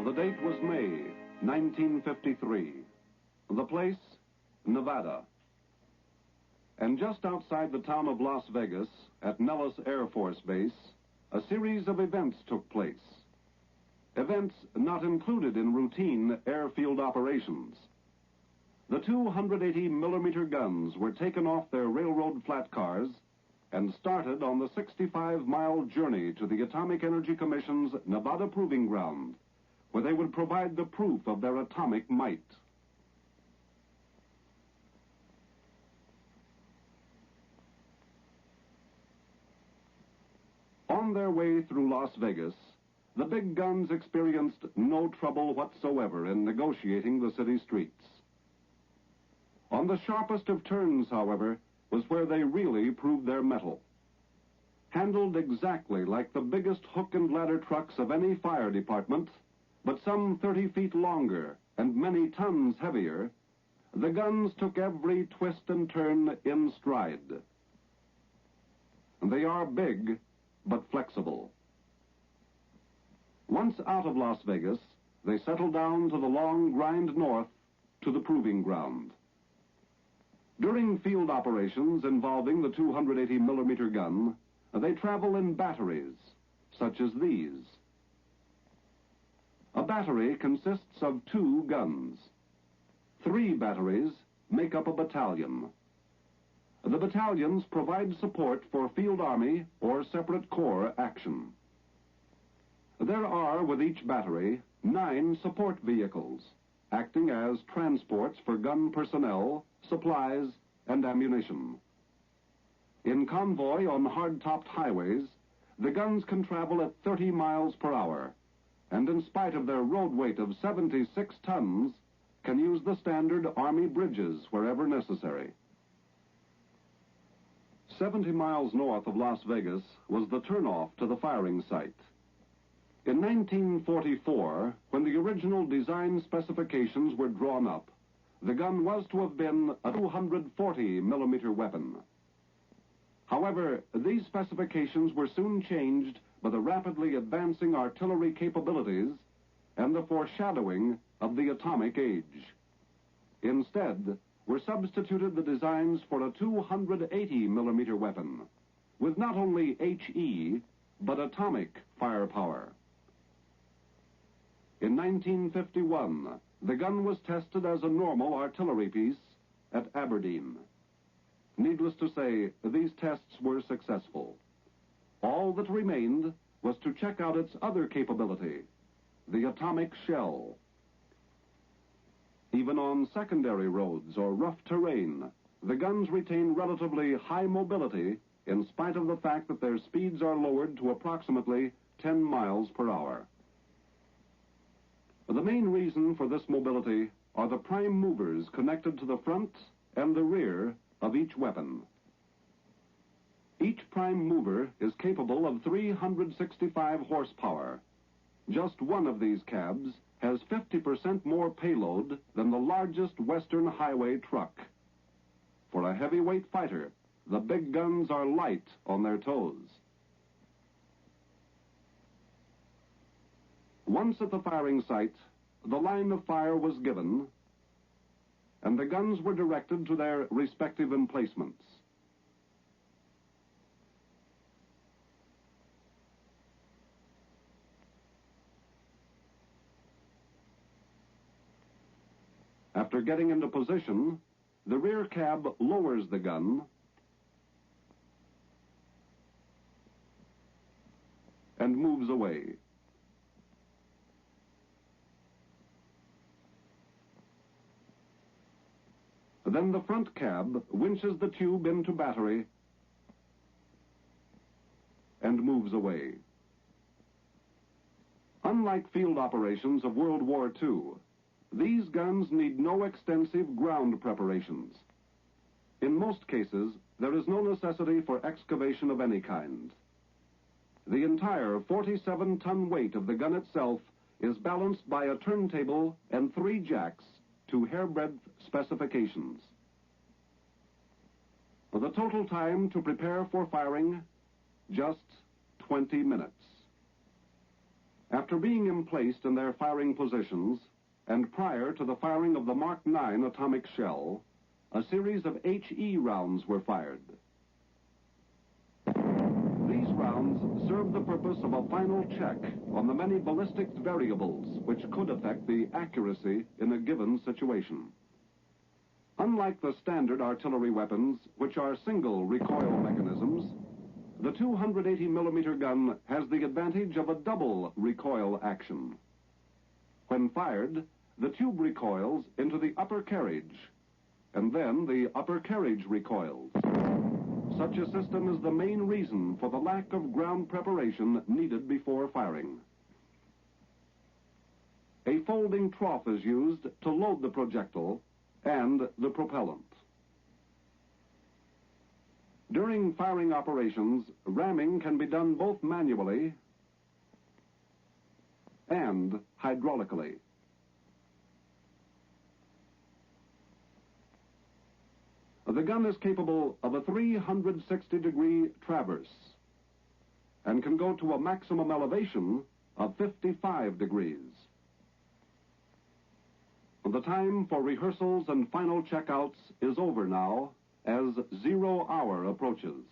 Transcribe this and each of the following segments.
The date was May 1953. The place, Nevada. And just outside the town of Las Vegas, at Nellis Air Force Base, a series of events took place. Events not included in routine airfield operations. The 280-millimeter guns were taken off their railroad flat cars and started on the 65-mile journey to the Atomic Energy Commission's Nevada Proving Ground, where they would provide the proof of their atomic might. On their way through Las Vegas, the big guns experienced no trouble whatsoever in negotiating the city streets. On the sharpest of turns, however, was where they really proved their mettle. Handled exactly like the biggest hook and ladder trucks of any fire department, but some 30 feet longer and many tons heavier, the guns took every twist and turn in stride. They are big, but flexible. Once out of Las Vegas, they settled down to the long grind north to the proving ground. During field operations involving the 280-millimeter gun, they travel in batteries, such as these. A battery consists of 2 guns. 3 batteries make up a battalion. The battalions provide support for field army or separate corps action. There are, with each battery, 9 support vehicles, acting as transports for gun personnel, supplies, and ammunition. In convoy on hard-topped highways, the guns can travel at 30 miles per hour, and in spite of their road weight of 76 tons, can use the standard Army bridges wherever necessary. 70 miles north of Las Vegas was the turnoff to the firing site. In 1944, when the original design specifications were drawn up, the gun was to have been a 240-millimeter weapon. However, these specifications were soon changed by the rapidly advancing artillery capabilities and the foreshadowing of the atomic age. Instead, were substituted the designs for a 280-millimeter weapon, with not only HE, but atomic firepower. In 1951, the gun was tested as a normal artillery piece at Aberdeen. Needless to say, these tests were successful. All that remained was to check out its other capability, the atomic shell. Even on secondary roads or rough terrain, the guns retain relatively high mobility in spite of the fact that their speeds are lowered to approximately 10 miles per hour. The main reason for this mobility are the prime movers connected to the front and the rear of each weapon. Each prime mover is capable of 365 horsepower. Just one of these cabs has 50% more payload than the largest Western highway truck. For a heavyweight fighter, the big guns are light on their toes. Once at the firing site, the line of fire was given, and the guns were directed to their respective emplacements. After getting into position, the rear cab lowers the gun and moves away. Then the front cab winches the tube into battery and moves away. Unlike field operations of World War II, these guns need no extensive ground preparations. In most cases, there is no necessity for excavation of any kind. The entire 47-ton weight of the gun itself is balanced by a turntable and 3 jacks to hairbreadth specifications. The total time to prepare for firing, just 20 minutes. After being emplaced in their firing positions, and prior to the firing of the Mark 9 atomic shell, a series of HE rounds were fired. These rounds served the purpose of a final check on the many ballistics variables which could affect the accuracy in a given situation. Unlike the standard artillery weapons, which are single recoil mechanisms, the 280-millimeter gun has the advantage of a double recoil action. When fired, the tube recoils into the upper carriage, and then the upper carriage recoils. Such a system is the main reason for the lack of ground preparation needed before firing. A folding trough is used to load the projectile and the propellant. During firing operations, ramming can be done both manually and hydraulically. The gun is capable of a 360-degree traverse and can go to a maximum elevation of 55 degrees. The time for rehearsals and final checkouts is over now as 0 hour approaches.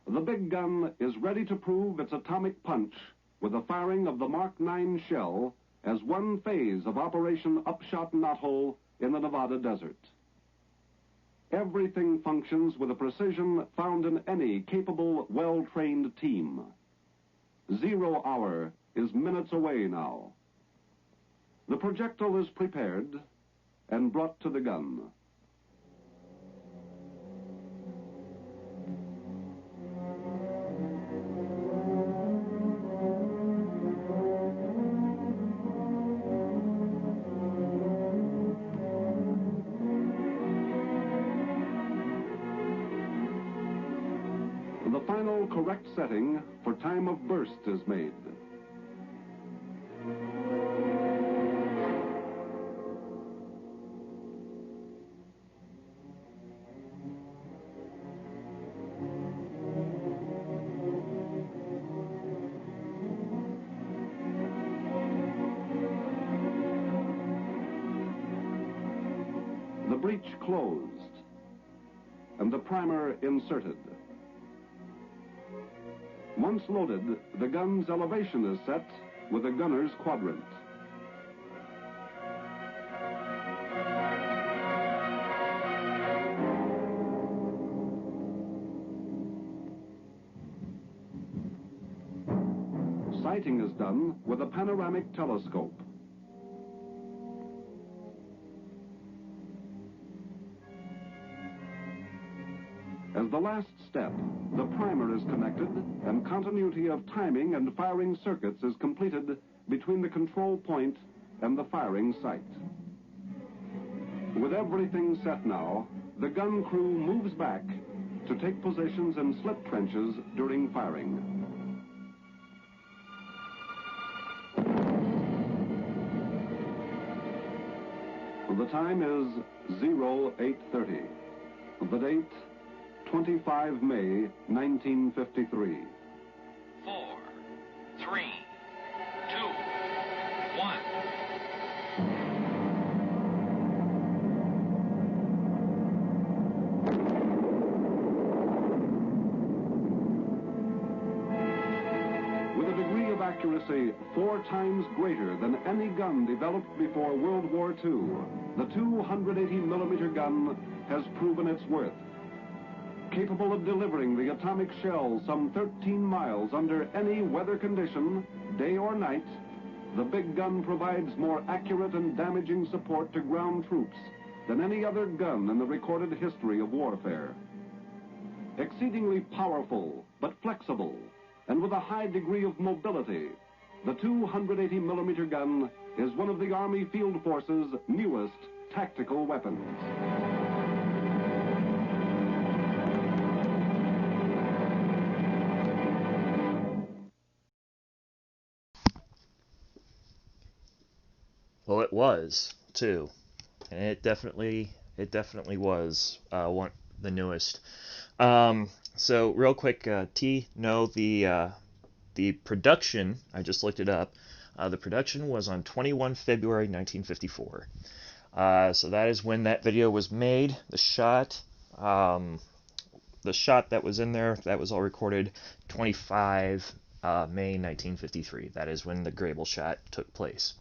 The big gun is ready to prove its atomic punch with the firing of the Mark 9 shell as one phase of Operation Upshot Knothole in the Nevada desert. Everything functions with a precision found in any capable, well-trained team. 0 hour is minutes away now. The projectile is prepared and brought to the gun. The final correct setting for time of burst is made. The breech closed and the primer inserted. Once loaded, the gun's elevation is set with a gunner's quadrant. Sighting is done with a panoramic telescope. As the last step, the primer is connected and continuity of timing and firing circuits is completed between the control point and the firing site. With everything set now, the gun crew moves back to take positions in slip trenches during firing. The time is 0830. The date, 25 May, 1953. 4, 3, 2, 1. With a degree of accuracy 4 times greater than any gun developed before World War II, the 280-millimeter gun has proven its worth. Capable of delivering the atomic shell some 13 miles under any weather condition, day or night, the big gun provides more accurate and damaging support to ground troops than any other gun in the recorded history of warfare. Exceedingly powerful, but flexible, and with a high degree of mobility, the 280 millimeter gun is one of the Army Field Force's newest tactical weapons. Well, it was too, and it definitely was the newest. So real quick, the production, I just looked it up. The production was on 21 February 1954. So that is when that video was made. The shot that was in there, that was all recorded 25 May 1953. That is when the Grable shot took place.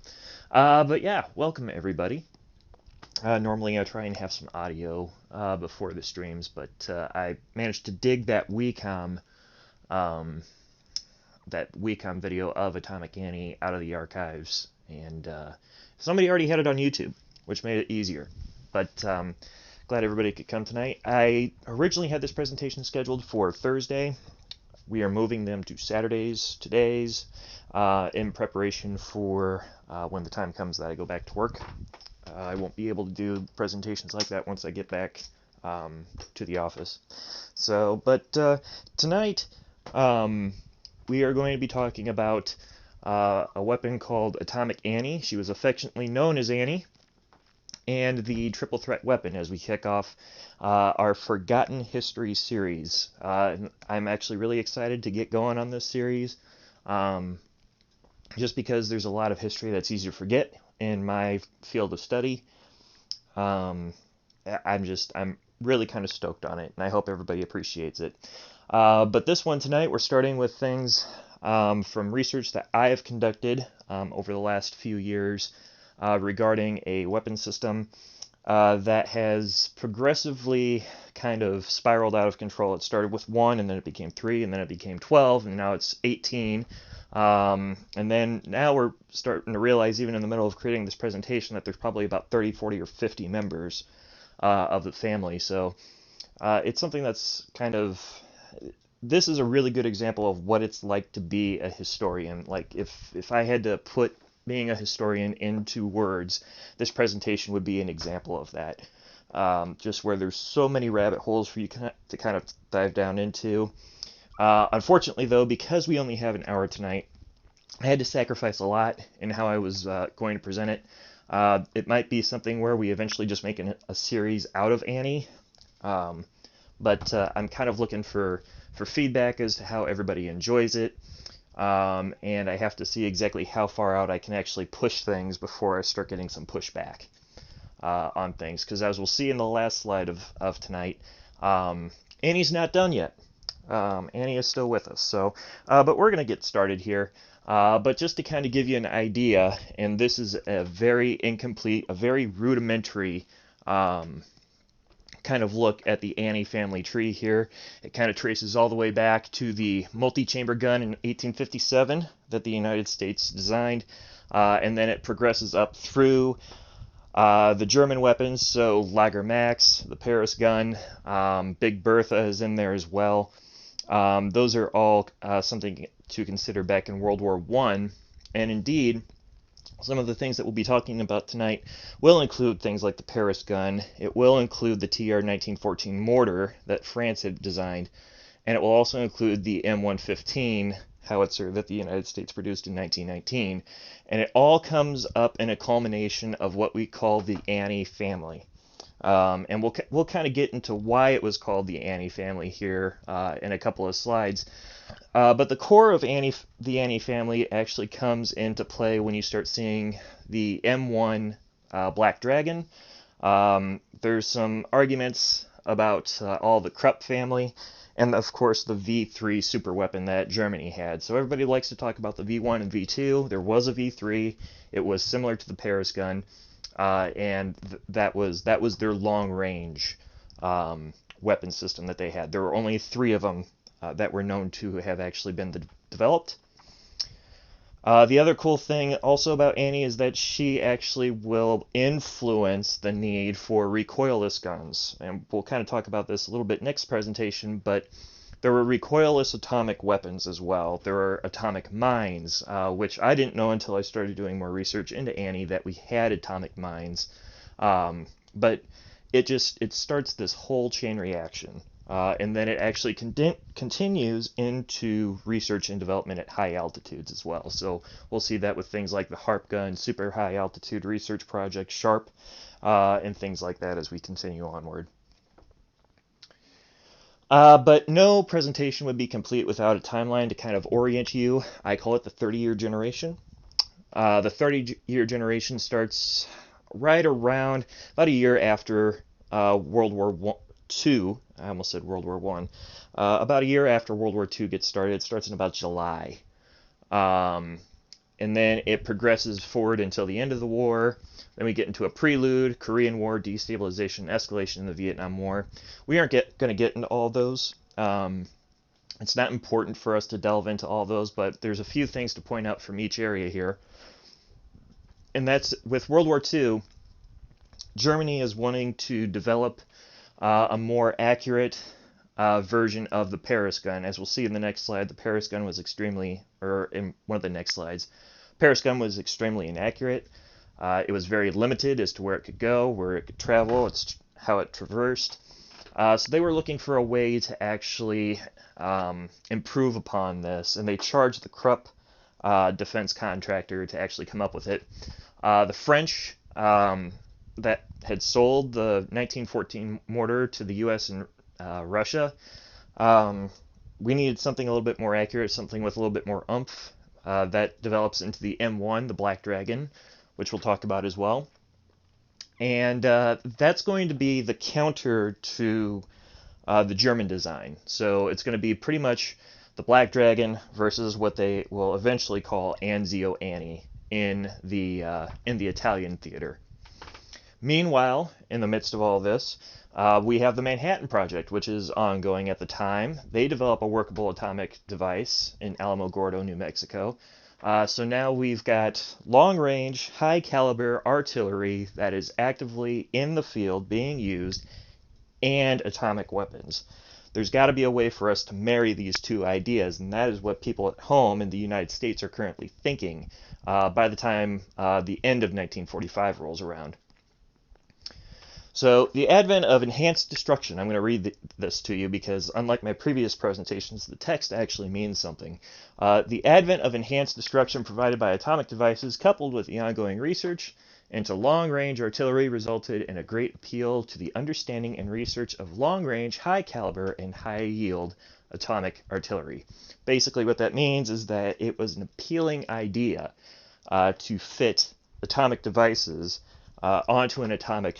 But yeah, welcome everybody. Normally I try and have some audio before the streams, but I managed to dig that WECOM video of Atomic Annie out of the archives, and somebody already had it on YouTube, which made it easier. But glad everybody could come tonight. I originally had this presentation scheduled for Thursday. We are moving them to today's, in preparation for when the time comes that I go back to work. I won't be able to do presentations like that once I get back to the office. So, but tonight we are going to be talking about a weapon called Atomic Annie. She was affectionately known as Annie, and the triple threat weapon as we kick off our Forgotten History series. I'm actually really excited to get going on this series, just because there's a lot of history that's easy to forget in my field of study. I'm really kind of stoked on it, and I hope everybody appreciates it. But this one tonight, we're starting with things from research that I have conducted over the last few years regarding a weapon system that has progressively kind of spiraled out of control. It started with 1, and then it became 3, and then it became 12, and now it's 18. And then now we're starting to realize, even in the middle of creating this presentation, that there's probably about 30, 40, or 50 members of the family. So it's something that's kind of... This is a really good example of what it's like to be a historian. Like, if I had to put being a historian into words, this presentation would be an example of that. Just where there's so many rabbit holes for you to kind of dive down into. Unfortunately, though, because we only have an hour tonight, I had to sacrifice a lot in how I was going to present it. It might be something where we eventually just make a series out of Annie, but I'm kind of looking for feedback as to how everybody enjoys it, and I have to see exactly how far out I can actually push things before I start getting some pushback on things, because as we'll see in the last slide of tonight, Annie's not done yet. Annie is still with us, so but we're going to get started here. But just to kind of give you an idea, and this is a very incomplete, a very rudimentary kind of look at the Annie family tree here. It kind of traces all the way back to the multi-chamber gun in 1857 that the United States designed, and then it progresses up through the German weapons, so Lager Max, the Paris gun, Big Bertha is in there as well. Those are all something to consider back in World War I, and indeed, some of the things that we'll be talking about tonight will include things like the Paris gun. It will include the TR 1914 mortar that France had designed, and it will also include the M115 howitzer that the United States produced in 1919. And it all comes up in a culmination of what we call the Annie family. And we'll kind of get into why it was called the Annie family here in a couple of slides. But the core of the Annie family actually comes into play when you start seeing the M1 Black Dragon. There's some arguments about all the Krupp family, and of course the V3 super weapon that Germany had. So everybody likes to talk about the V1 and V2. There was a V3. It was similar to the Paris gun, and that was their long-range weapon system that they had. There were only 3 of them that were known to have actually been developed. The other cool thing also about Annie is that she actually will influence the need for recoilless guns. And we'll kind of talk about this a little bit next presentation, but there were recoilless atomic weapons as well. There are atomic mines, which I didn't know until I started doing more research into Annie that we had atomic mines. But it starts this whole chain reaction. And then it actually continues into research and development at high altitudes as well. So we'll see that with things like the HARP gun, Super High Altitude Research Project, SHARP, and things like that as we continue onward. But no presentation would be complete without a timeline to kind of orient you. I call it the 30-year generation. The 30-year generation starts right around about a year after World War II. I almost said World War I. About a year after World War II gets started. It starts in about July. And then it progresses forward until the end of the war. Then we get into a prelude, Korean War, destabilization, escalation in the Vietnam War. We aren't going to get into all those. It's not important for us to delve into all those, but there's a few things to point out from each area here. And that's with World War II, Germany is wanting to develop a more accurate version of the Paris gun. As we'll see in the next slide, the Paris gun was in one of the next slides, Paris gun was extremely inaccurate. It was very limited as to where it could go, where it could travel, how it traversed. So they were looking for a way to actually improve upon this, and they charged the Krupp defense contractor to actually come up with it. The French that had sold the 1914 mortar to the U.S. and Russia, we needed something a little bit more accurate, something with a little bit more oomph. That develops into the M1, the Black Dragon, which we'll talk about as well. And that's going to be the counter to the German design. So it's going to be pretty much the Black Dragon versus what they will eventually call Anzio Annie in the Italian theater. Meanwhile, in the midst of all this, we have the Manhattan Project, which is ongoing at the time. They develop a workable atomic device in Alamogordo, New Mexico. So now we've got long-range, high-caliber artillery that is actively in the field being used, and atomic weapons. There's got to be a way for us to marry these two ideas, and that is what people at home in the United States are currently thinking by the time the end of 1945 rolls around. So the advent of enhanced destruction, I'm going to read this to you because unlike my previous presentations, the text actually means something. The advent of enhanced destruction provided by atomic devices coupled with the ongoing research into long-range artillery resulted in a great appeal to the understanding and research of long-range, high-caliber, and high-yield atomic artillery. Basically what that means is that it was an appealing idea to fit atomic devices onto an atomic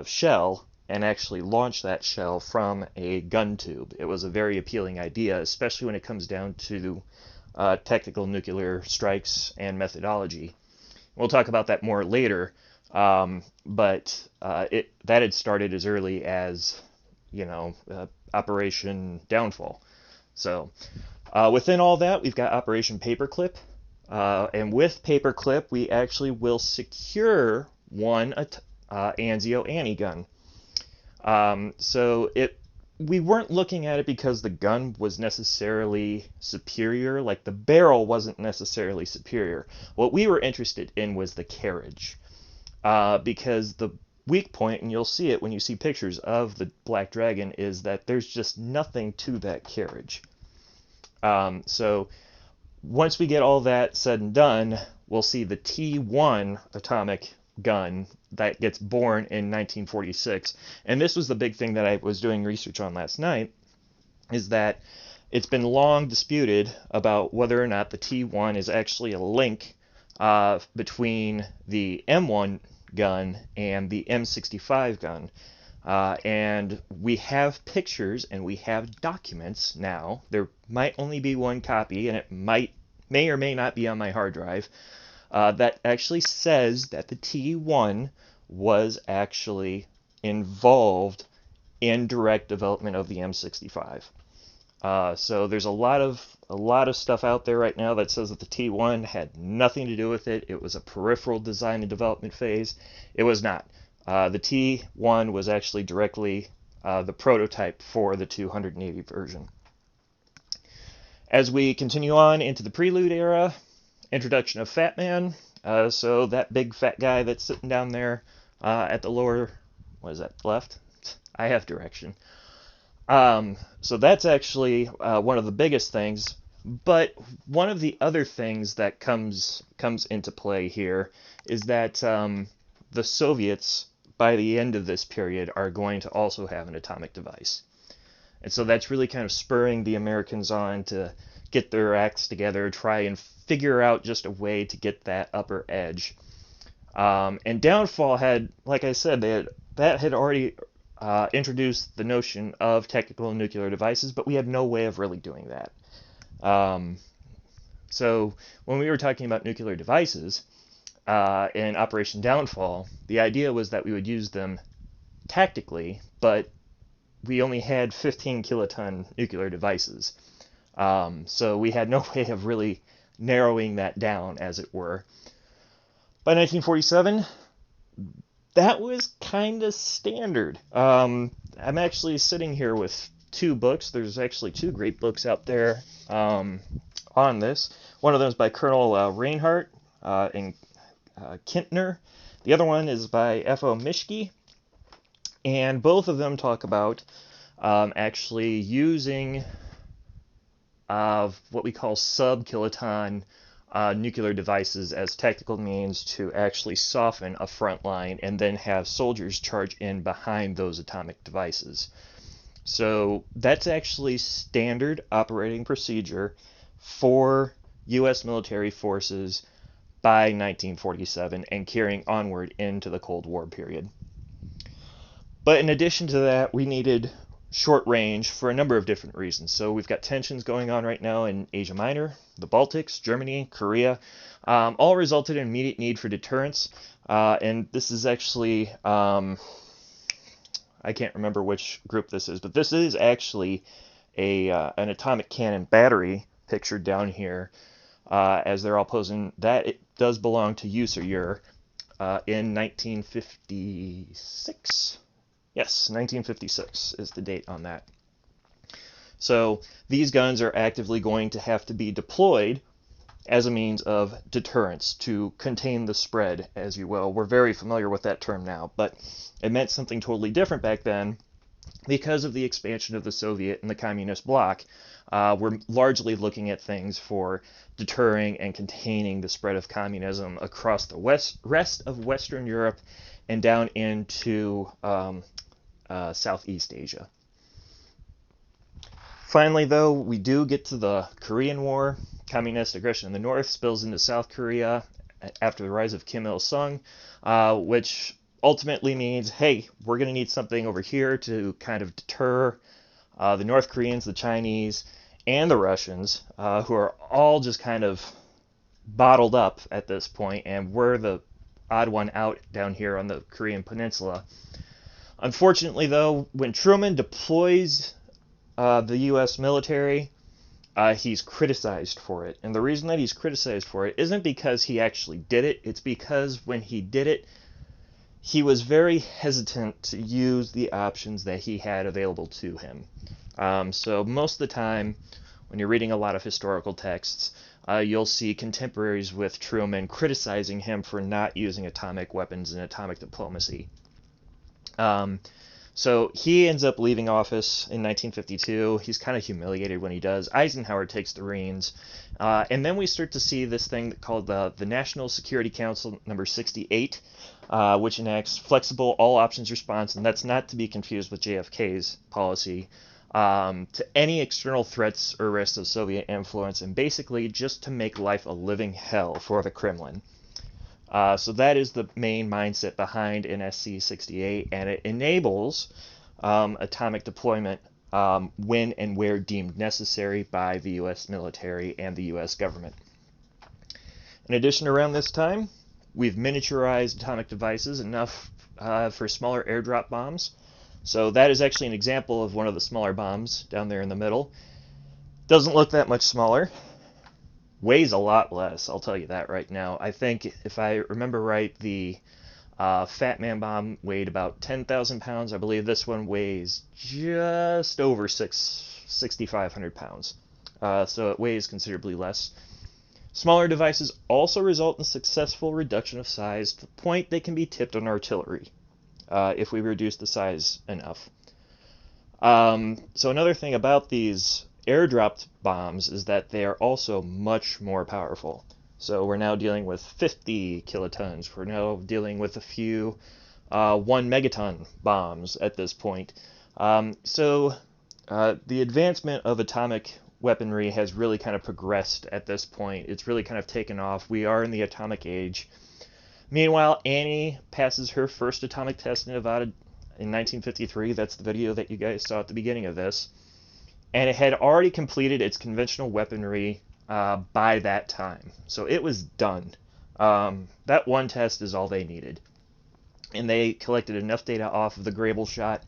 shell and actually launch that shell from a gun tube. It was a very appealing idea, especially when it comes down to technical nuclear strikes and methodology. We'll talk about that more later, but that had started as early as, Operation Downfall. So within all that, we've got Operation Paperclip, and with Paperclip, we actually will secure one Anzio Annie gun. We weren't looking at it because the gun was necessarily superior, like the barrel wasn't necessarily superior. What we were interested in was the carriage, because the weak point, and you'll see it when you see pictures of the Black Dragon, is that there's just nothing to that carriage. So once we get all that said and done, we'll see the T1 atomic gun that gets born in 1946. And this was the big thing that I was doing research on last night, is that it's been long disputed about whether or not the T1 is actually a link between the M1 gun and the M65 gun. And we have pictures and we have documents now. There might only be one copy, and it may or may not be on my hard drive, that actually says that the T1 was actually involved in direct development of the M65. So there's a lot of a lot of stuff out there right now that says that the T1 had nothing to do with it. It was a peripheral design and development phase. It was not. The T1 was actually directly the prototype for the 280 version. As we continue on into the Prelude era, introduction of Fat Man. So that big fat guy that's sitting down there at the lower, what is that, left? I have direction. So that's actually one of the biggest things. But one of the other things that comes into play here is that the Soviets, by the end of this period, are going to also have an atomic device. And so that's really kind of spurring the Americans on to get their acts together, try and figure out just a way to get that upper edge. And Downfall had, like I said, that had already introduced the notion of technical nuclear devices, but we had no way of really doing that. So when we were talking about nuclear devices in Operation Downfall, the idea was that we would use them tactically, but we only had 15 kiloton nuclear devices. So we had no way of really narrowing that down, as it were. By 1947, that was kind of standard. I'm actually sitting here with two books. There's actually two great books out there on this. One of them is by Colonel Reinhardt and Kintner. The other one is by F.O. Mischke. And both of them talk about actually using what we call sub-kiloton nuclear devices as tactical means to actually soften a front line and then have soldiers charge in behind those atomic devices. So that's actually standard operating procedure for U.S. military forces by 1947 and carrying onward into the Cold War period. But in addition to that, we needed short range for a number of different reasons. So we've got tensions going on right now in Asia Minor, the Baltics, Germany, Korea, all resulted in immediate need for deterrence. And this is actually, I can't remember which group this is, but this is actually an atomic cannon battery pictured down here as they're all posing. That it does belong to Usur in 1956. Yes, 1956 is the date on that. So these guns are actively going to have to be deployed as a means of deterrence to contain the spread, as you will. We're very familiar with that term now, but it meant something totally different back then because of the expansion of the Soviet and the communist bloc. We're largely looking at things for deterring and containing the spread of communism across the rest of Western Europe and down into Southeast Asia. Finally, though, we do get to the Korean War. Communist aggression in the north spills into South Korea after the rise of Kim Il-sung, which ultimately means, hey, we're going to need something over here to kind of deter the North Koreans, the Chinese, and the Russians, who are all just kind of bottled up at this point, and we're the odd one out down here on the Korean Peninsula. Unfortunately, though, when Truman deploys the U.S. military, he's criticized for it. And the reason that he's criticized for it isn't because he actually did it. It's because when he did it, he was very hesitant to use the options that he had available to him. So most of the time, when you're reading a lot of historical texts, you'll see contemporaries with Truman criticizing him for not using atomic weapons and atomic diplomacy. So he ends up leaving office in 1952. He's kind of humiliated when he does. Eisenhower takes the reins. And then we start to see this thing called the National Security Council number 68, which enacts flexible all-options response, and that's not to be confused with JFK's policy, to any external threats or risks of Soviet influence, and basically just to make life a living hell for the Kremlin. So that is the main mindset behind NSC 68, and it enables atomic deployment when and where deemed necessary by the U.S. military and the U.S. government. In addition, around this time, we've miniaturized atomic devices enough for smaller airdrop bombs. So that is actually an example of one of the smaller bombs down there in the middle. Doesn't look that much smaller. Weighs a lot less, I'll tell you that right now. I think, if I remember right, the Fat Man bomb weighed about 10,000 pounds. I believe this one weighs just over 6,500 pounds. So it weighs considerably less. Smaller devices also result in successful reduction of size to the point they can be tipped on artillery if we reduce the size enough. So another thing about these airdropped bombs is that they are also much more powerful. So we're now dealing with 50 kilotons. We're now dealing with a few 1 megaton bombs at this point. So the advancement of atomic weaponry has really kind of progressed at this point. It's really kind of taken off. We are in the atomic age. Meanwhile, Annie passes her first atomic test in Nevada in 1953. That's the video that you guys saw at the beginning of this. And it had already completed its conventional weaponry by that time. So it was done. That one test is all they needed. And they collected enough data off of the Grable shot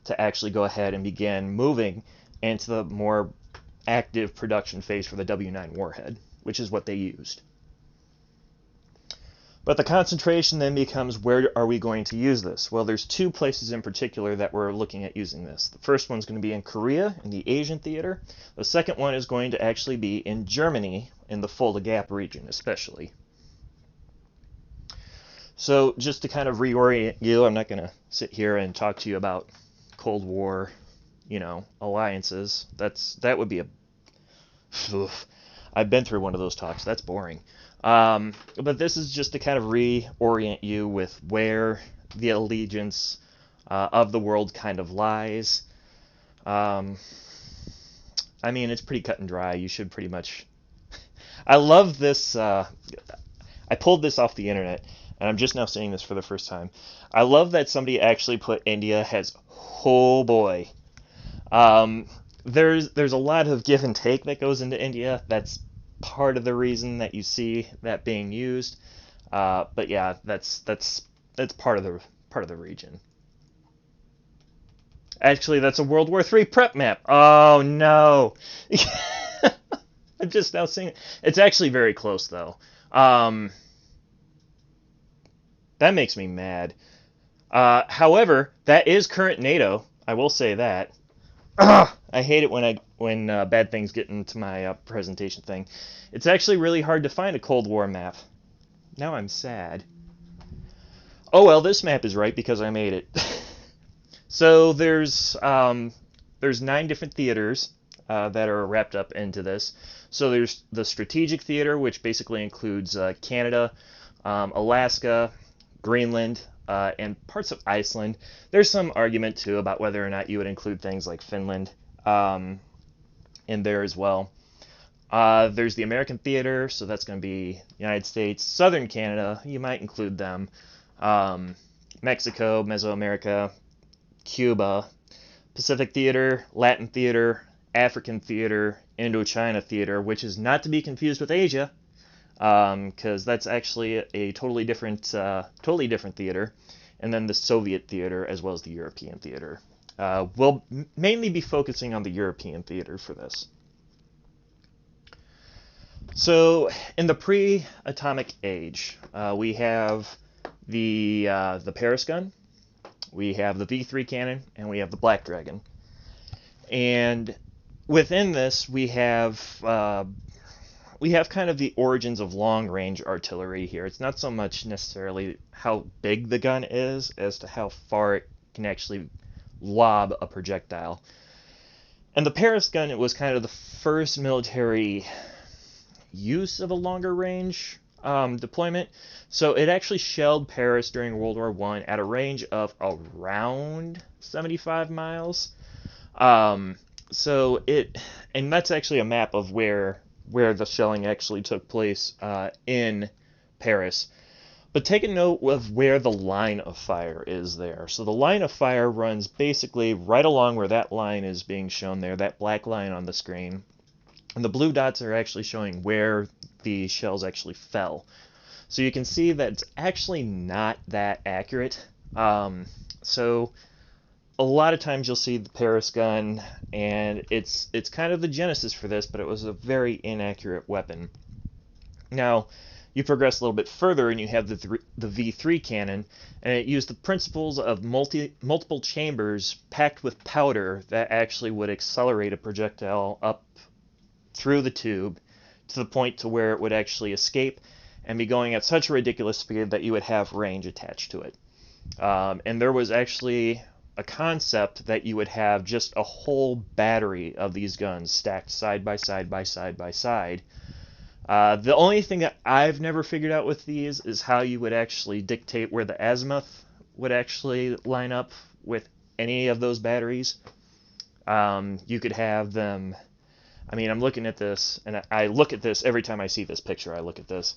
to actually go ahead and begin moving into the more active production phase for the W9 warhead, which is what they used. But the concentration then becomes, where are we going to use this? Well, there's two places in particular that we're looking at using this. The first one's going to be in Korea, in the Asian theater. The second one is going to actually be in Germany, in the Fulda Gap region especially. So just to kind of reorient you, I'm not going to sit here and talk to you about Cold War, alliances. That would be I've been through one of those talks. That's boring. But this is just to kind of reorient you with where the allegiance of the world kind of lies. I mean, it's pretty cut and dry. You should pretty much... I love this. I pulled this off the internet, and I'm just now seeing this for the first time. I love that somebody actually put India as, oh boy. There's a lot of give and take that goes into India. That's part of the reason that you see that being used, but yeah, that's part of the region. Actually, that's a World War III prep map. Oh no! I'm just now seeing it. It's actually very close though. That makes me mad. However, that is current NATO. I will say that. I hate it when bad things get into my presentation thing. It's actually really hard to find a Cold War map. Now I'm sad. Oh well, this map is right because I made it. So there's 9 different theaters that are wrapped up into this. So there's the strategic theater, which basically includes Canada, Alaska, Greenland, and parts of Iceland. There's some argument too about whether or not you would include things like Finland in there as well. There's the American theater, so that's going to be United States, Southern Canada, you might include them, Mexico, Mesoamerica, Cuba, Pacific theater, Latin theater, African theater, Indochina theater, which is not to be confused with Asia, because that's actually a totally different theater, and then the Soviet theater as well as the European theater. We'll mainly be focusing on the European theater for this. So in the pre-atomic age, we have the Paris gun, we have the V3 cannon, and we have the Black Dragon. And within this, we have kind of the origins of long-range artillery here. It's not so much necessarily how big the gun is as to how far it can actually lob a projectile. And the Paris gun, it was kind of the first military use of a longer range deployment. So it actually shelled Paris during World War I at a range of around 75 miles. And that's actually a map of where the shelling actually took place in Paris. But take a note of where the line of fire is there. So the line of fire runs basically right along where that line is being shown there, that black line on the screen. And the blue dots are actually showing where the shells actually fell. So you can see that it's actually not that accurate. So a lot of times you'll see the Paris gun, and it's kind of the genesis for this, but it was a very inaccurate weapon. Now, you progress a little bit further, and you have the V3 cannon, and it used the principles of multiple chambers packed with powder that actually would accelerate a projectile up through the tube to the point to where it would actually escape and be going at such a ridiculous speed that you would have range attached to it. And there was actually a concept that you would have just a whole battery of these guns stacked side by side by side by side. The only thing that I've never figured out with these is how you would actually dictate where the azimuth would actually line up with any of those batteries. You could have them, I mean, I'm looking at this, and I look at this every time I see this picture. I look at this,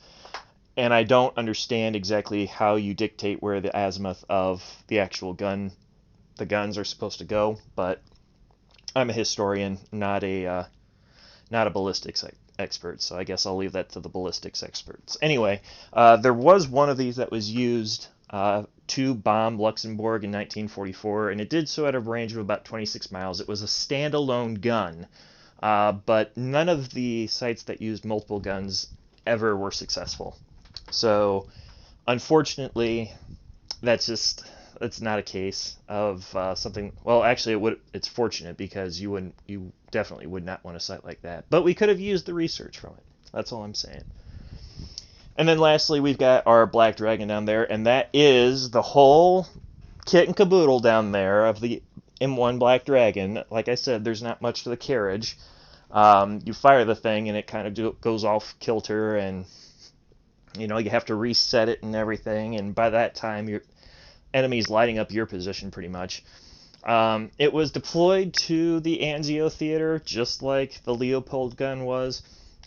and I don't understand exactly how you dictate where the azimuth of the actual gun, the guns are supposed to go. But I'm a historian, not a ballistics expert, so I guess I'll leave that to the ballistics experts. Anyway, there was one of these that was used to bomb Luxembourg in 1944, and it did so at a range of about 26 miles. It was a standalone gun. But none of the sites that used multiple guns ever were successful. So, unfortunately, it's not a case of something. Well, actually, it's fortunate because you definitely would not want a site like that. But we could have used the research from it. That's all I'm saying. And then lastly, we've got our Black Dragon down there, and that is the whole kit and caboodle down there of the M1 Black Dragon. Like I said, there's not much to the carriage. You fire the thing and it kind of goes off kilter, and you have to reset it and everything, and by that time your enemy's lighting up your position pretty much. It was deployed to the Anzio theater just like the Leopold gun was,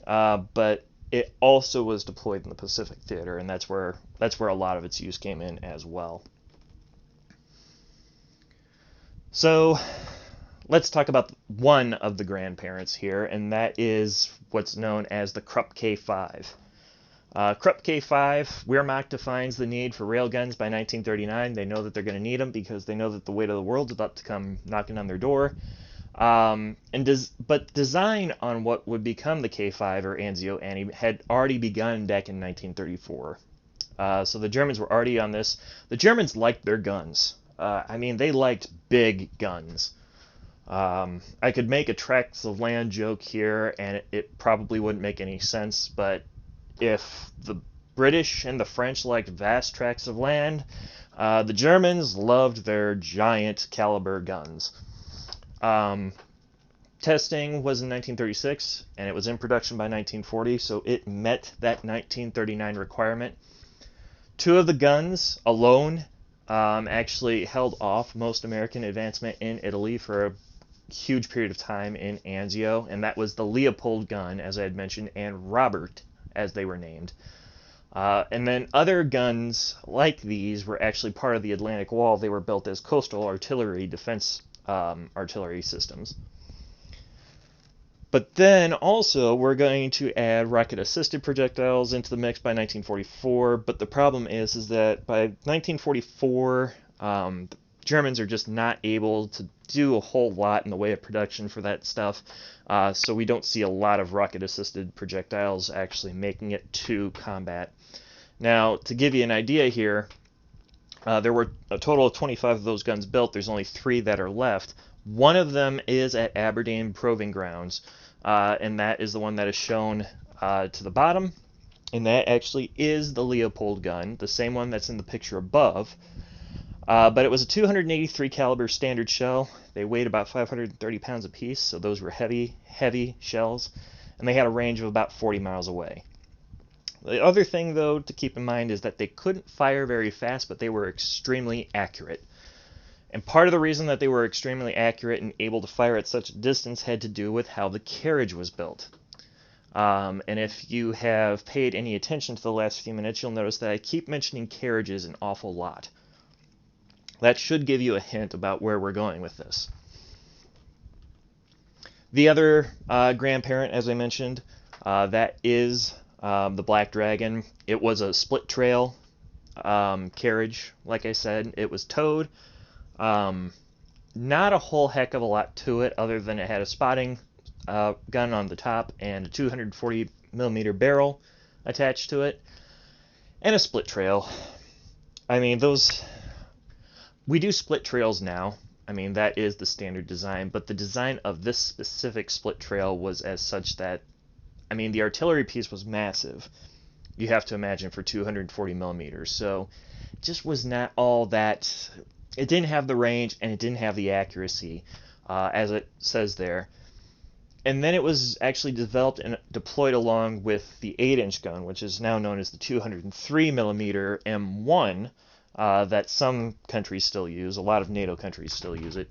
but it also was deployed in the Pacific theater, and that's where a lot of its use came in as well. So let's talk about one of the grandparents here, and that is what's known as the Krupp K5. Krupp K5, Wehrmacht defines the need for railguns by 1939. They know that they're going to need them because they know that the weight of the world's about to come knocking on their door. But design on what would become the K5 or Anzio Annie had already begun back in 1934. So the Germans were already on this. The Germans liked their guns. They liked big guns. I could make a tracts of land joke here, and it probably wouldn't make any sense, but if the British and the French liked vast tracts of land, the Germans loved their giant caliber guns. Testing was in 1936, and it was in production by 1940, so it met that 1939 requirement. Two of the guns alone actually held off most American advancement in Italy for a huge period of time in Anzio, and that was the Leopold gun, as I had mentioned, and Robert, as they were named. And then other guns like these were actually part of the Atlantic Wall. They were built as coastal artillery defense artillery systems. But then also we're going to add rocket-assisted projectiles into the mix by 1944. But the problem is that by 1944, the Germans are just not able to do a whole lot in the way of production for that stuff. So we don't see a lot of rocket-assisted projectiles actually making it to combat. Now, to give you an idea here, there were a total of 25 of those guns built. There's only 3 that are left. One of them is at Aberdeen Proving Grounds, and that is the one that is shown to the bottom, and that actually is the Leopold gun, the same one that's in the picture above. But it was a 283 caliber standard shell. They weighed about 530 pounds apiece, so those were heavy, heavy shells, and they had a range of about 40 miles away. The other thing, though, to keep in mind is that they couldn't fire very fast, but they were extremely accurate. And part of the reason that they were extremely accurate and able to fire at such a distance had to do with how the carriage was built. And if you have paid any attention to the last few minutes, you'll notice that I keep mentioning carriages an awful lot. That should give you a hint about where we're going with this. The other grandparent, as I mentioned, that is the Black Dragon. It was a split trail carriage, like I said. It was towed. not a whole heck of a lot to it other than it had a spotting gun on the top and a 240 millimeter barrel attached to it and a split trail. I mean, we do split trails now. I mean, that is the standard design, but the design of this specific split trail was as such that, I mean, the artillery piece was massive. You have to imagine for 240 millimeters. So it just was not all that. It didn't have the range and it didn't have the accuracy, as it says there. And then it was actually developed and deployed along with the 8-inch gun, which is now known as the 203 millimeter M1, that some countries still use. A lot of NATO countries still use it.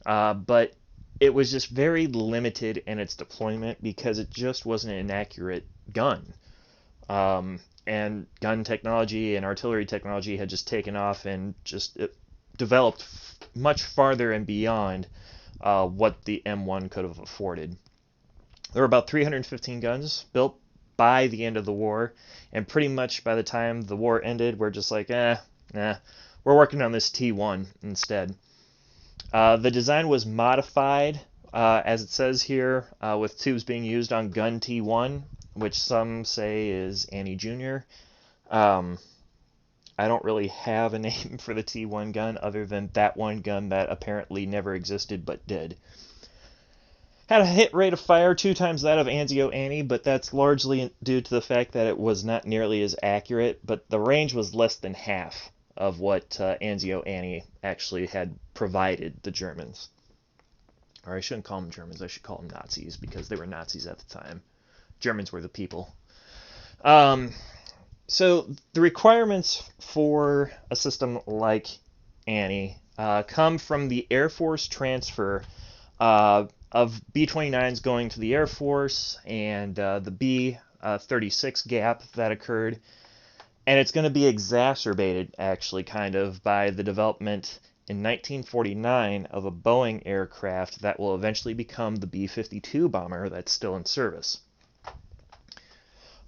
But it was just very limited in its deployment because it just wasn't an accurate gun. And gun technology and artillery technology had just taken off and just developed much farther and beyond what the M1 could have afforded. There were about 315 guns built by the end of the war, and pretty much by the time the war ended, we're just like, we're working on this T1 instead. The design was modified, as it says here, with tubes being used on gun T1, which some say is Annie Jr. I don't really have a name for the T1 gun other than that one gun that apparently never existed but did. Had a hit rate of fire 2 times that of Anzio Annie, but that's largely due to the fact that it was not nearly as accurate, but the range was less than half of what Anzio Annie actually had provided the Germans. Or I shouldn't call them Germans, I should call them Nazis, because they were Nazis at the time. Germans were the people. So the requirements for a system like Annie come from the Air Force transfer of B-29s going to the Air Force and the B-36 gap that occurred. And it's going to be exacerbated, actually, kind of, by the development in 1949 of a Boeing aircraft that will eventually become the B-52 bomber that's still in service.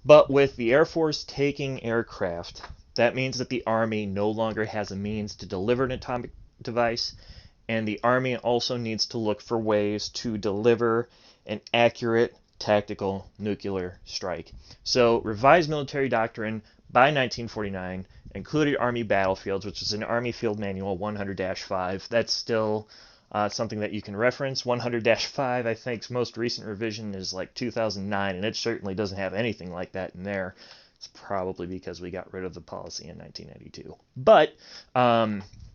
But with the Air Force taking aircraft, that means that the Army no longer has a means to deliver an atomic device, and the Army also needs to look for ways to deliver an accurate tactical nuclear strike. So, revised military doctrine by 1949 included Army battlefields, which is an Army Field Manual 100-5. That's still something that you can reference. 100-5, I think's most recent revision is like 2009, and it certainly doesn't have anything like that in there. It's probably because we got rid of the policy in 1992. But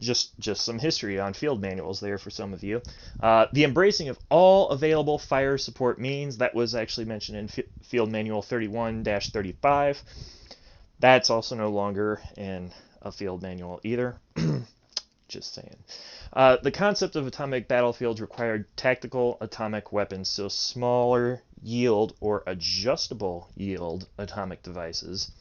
just some history on field manuals there for some of you. The embracing of all available fire support means, that was actually mentioned in Field Manual 31-35. That's also no longer in a field manual either. Just saying. The concept of atomic battlefields required tactical atomic weapons, so smaller yield or adjustable yield atomic devices.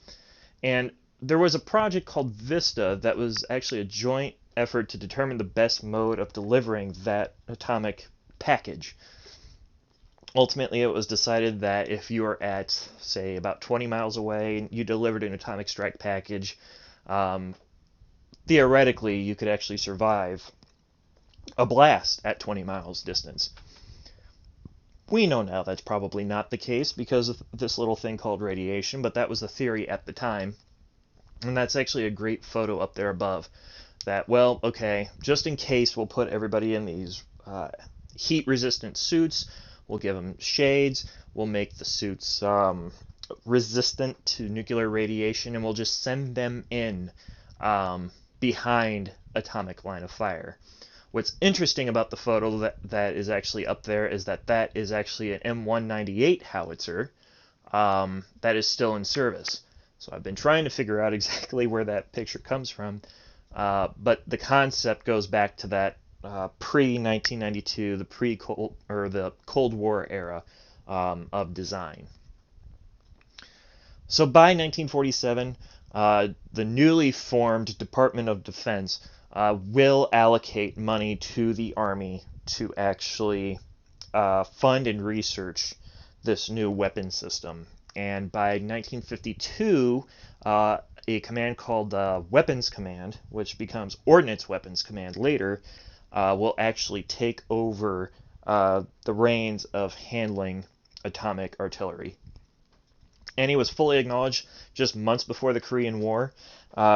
And there was a project called VISTA that was actually a joint effort to determine the best mode of delivering that atomic package. Ultimately, it was decided that if you were at, say, about 20 miles away and you delivered an atomic strike package, theoretically, you could actually survive a blast at 20 miles distance. We know now that's probably not the case because of this little thing called radiation, but that was the theory at the time. And that's actually a great photo up there above. That, well, okay, just in case, we'll put everybody in these heat-resistant suits. We'll give them shades. We'll make the suits resistant to nuclear radiation, and we'll just send them in behind atomic line of fire. What's interesting about the photo that is actually up there is that is actually an M198 howitzer that is still in service. So I've been trying to figure out exactly where that picture comes from, but the concept goes back to that pre-1992, the Cold War era of design. So by 1947, the newly formed Department of Defense will allocate money to the Army to actually fund and research this new weapon system. And by 1952, a command called Weapons Command, which becomes Ordnance Weapons Command later, will actually take over the reins of handling atomic artillery. Annie was fully acknowledged just months before the Korean War,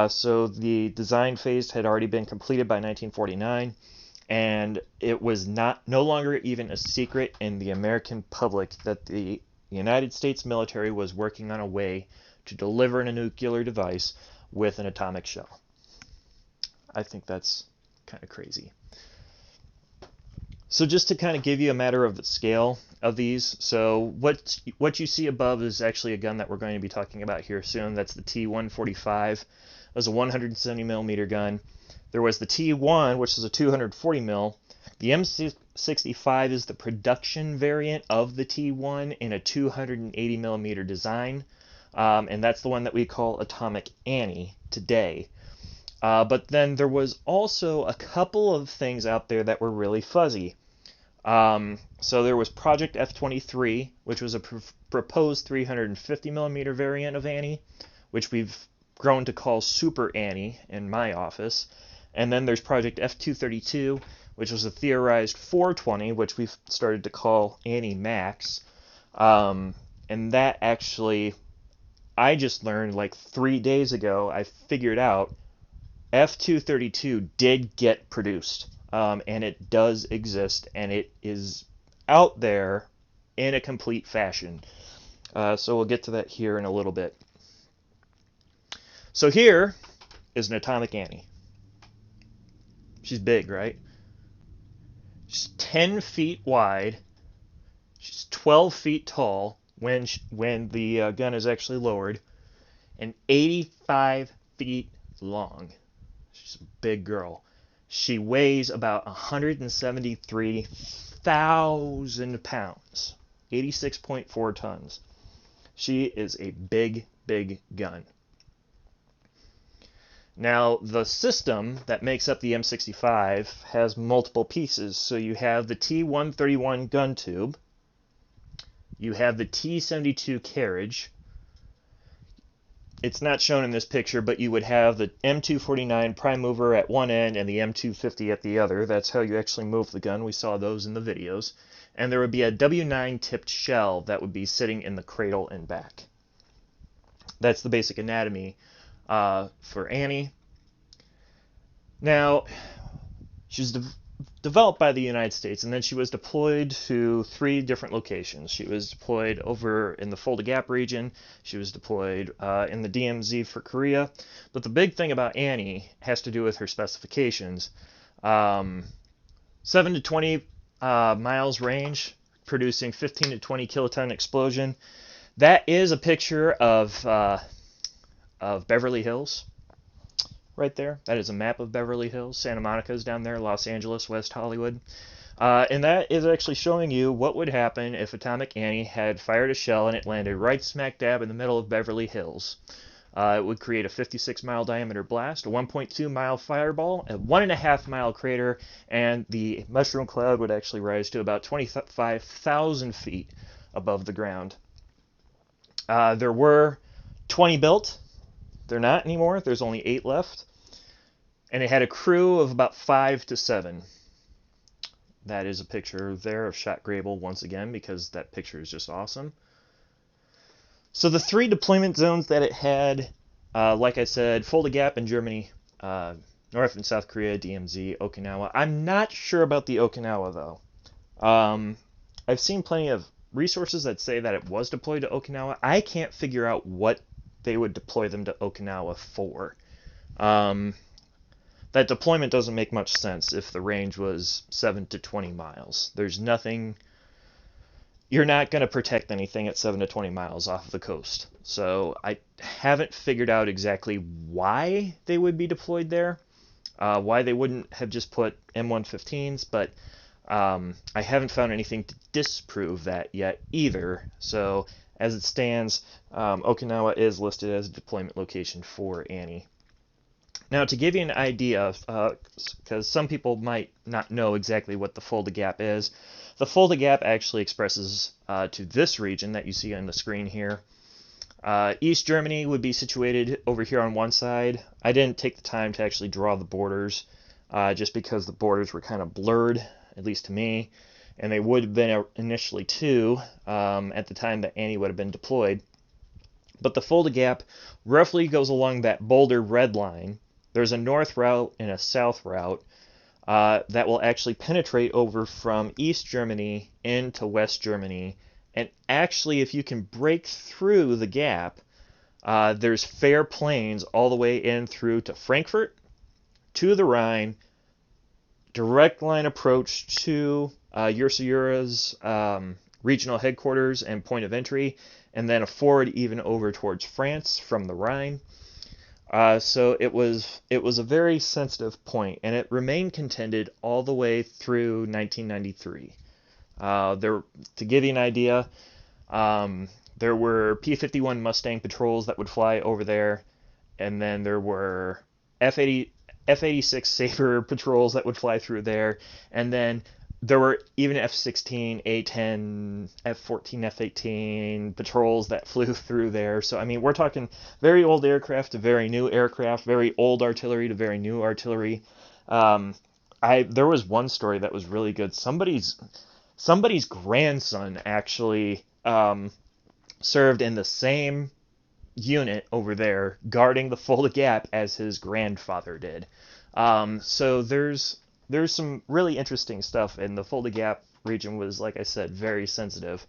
so the design phase had already been completed by 1949, and it was no longer even a secret in the American public that the United States military was working on a way to deliver a nuclear device with an atomic shell. I think that's kind of crazy. So just to kind of give you a matter of the scale of these, so what you see above is actually a gun that we're going to be talking about here soon. That's the T-145. It was a 170 millimeter gun. There was the T-1, which is a 240 mil. The M65 is the production variant of the T-1 in a 280 millimeter design, and that's the one that we call Atomic Annie today. But then there was also a couple of things out there that were really fuzzy. So there was Project F-23, which was a proposed 350 millimeter variant of Annie, which we've grown to call Super Annie in my office. And then there's Project F-232, which was a theorized 420, which we've started to call Annie Max. And that actually, I just learned like 3 days ago, I figured out F-232 did get produced, and it does exist, and it is out there in a complete fashion. So we'll get to that here in a little bit. So here is an Atomic Annie. She's big, right? She's 10 feet wide. She's 12 feet tall when the gun is actually lowered, and 85 feet long. She's a big girl. She weighs about 173,000 pounds, 86.4 tons. She is a big, big gun. Now, the system that makes up the M65 has multiple pieces. So you have the T-131 gun tube, you have the T-72 carriage. It's not shown in this picture, but you would have the M249 prime mover at one end and the M250 at the other. That's how you actually move the gun. We saw those in the videos. And there would be a W9 tipped shell that would be sitting in the cradle and back. That's the basic anatomy for Annie. Now, she was developed by the United States, and then she was deployed to 3 different locations. She was deployed over in the Fulda Gap region. She was deployed in the DMZ for Korea. But the big thing about Annie has to do with her specifications. 7 to 20 miles range, producing 15 to 20 kiloton explosion. That is a picture of Beverly Hills. Right there. That is a map of Beverly Hills. Santa Monica's down there, Los Angeles, West Hollywood. And that is actually showing you what would happen if Atomic Annie had fired a shell and it landed right smack dab in the middle of Beverly Hills. It would create a 56-mile diameter blast, a 1.2-mile fireball, a 1.5-mile crater, and the mushroom cloud would actually rise to about 25,000 feet above the ground. There were 20 built. They're not anymore. There's only 8 left. And it had a crew of about 5 to 7. That is a picture there of Shot Grable once again, because that picture is just awesome. So the 3 deployment zones that it had, like I said, Fulda Gap in Germany, North and South Korea, DMZ, Okinawa. I'm not sure about the Okinawa, though. I've seen plenty of resources that say that it was deployed to Okinawa. I can't figure out what they would deploy them to Okinawa for. That deployment doesn't make much sense if the range was 7 to 20 miles. There's nothing... You're not going to protect anything at 7 to 20 miles off the coast. So I haven't figured out exactly why they would be deployed there, why they wouldn't have just put M115s, but I haven't found anything to disprove that yet either. So as it stands, Okinawa is listed as a deployment location for Annie. Now, to give you an idea, because some people might not know exactly what the Fulda Gap is, the Fulda Gap actually expresses to this region that you see on the screen here. East Germany would be situated over here on one side. I didn't take the time to actually draw the borders, just because the borders were kind of blurred, at least to me, and they would have been initially too at the time that Annie would have been deployed. But the Fulda Gap roughly goes along that boulder red line. There's a north route and a south route that will actually penetrate over from East Germany into West Germany. And actually, if you can break through the gap, there's fair plains all the way in through to Frankfurt, to the Rhine, direct line approach to Ursula's regional headquarters and point of entry, and then a forward even over towards France from the Rhine. So it was a very sensitive point, and it remained contended all the way through 1993. To give you an idea, there were P-51 Mustang patrols that would fly over there, and then there were F-86 Sabre patrols that would fly through there, and then there were even F-16, A-10, F-14, F-18 patrols that flew through there. So, I mean, we're talking very old aircraft to very new aircraft, very old artillery to very new artillery. There was one story that was really good. Somebody's grandson actually served in the same unit over there, guarding the Fulda Gap as his grandfather did. So there's some really interesting stuff, and the Fulda Gap region was, like I said, very sensitive.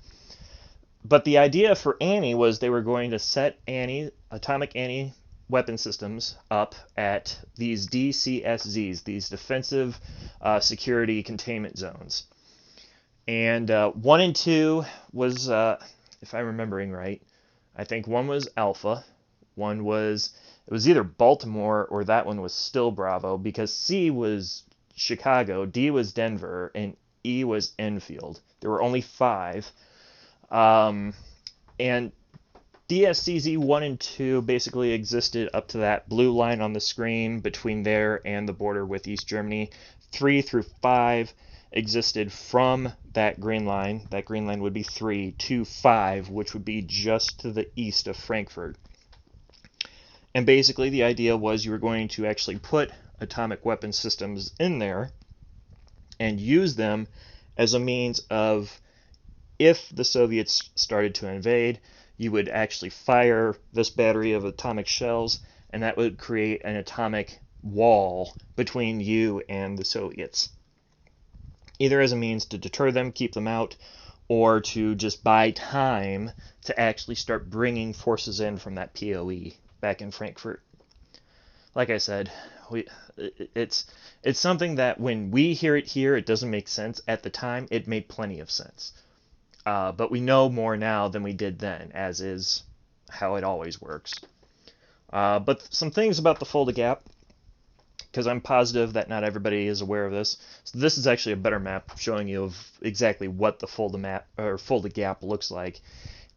But the idea for Annie was they were going to set atomic Annie weapon systems up at these DCSZs, these defensive security containment zones. And 1 and 2 was, if I'm remembering right, I think one was Alpha, it was either Baltimore or that one was still Bravo, because C was Chicago, D was Denver, and E was Enfield. There were only 5. And DSCZ 1 and 2 basically existed up to that blue line on the screen between there and the border with East Germany. 3 through 5 existed from that green line. That green line would be 3 to 5, which would be just to the east of Frankfurt. And basically the idea was you were going to actually put atomic weapon systems in there and use them as a means of, if the Soviets started to invade, you would actually fire this battery of atomic shells, and that would create an atomic wall between you and the Soviets, either as a means to deter them, keep them out, or to just buy time to actually start bringing forces in from that POE back in Frankfurt. Like I said, it's something that when we hear it here, it doesn't make sense. At the time, it made plenty of sense. But we know more now than we did then, as is how it always works. But some things about the Fulda Gap, because I'm positive that not everybody is aware of this. So this is actually a better map showing you of exactly what the Fulda Gap looks like.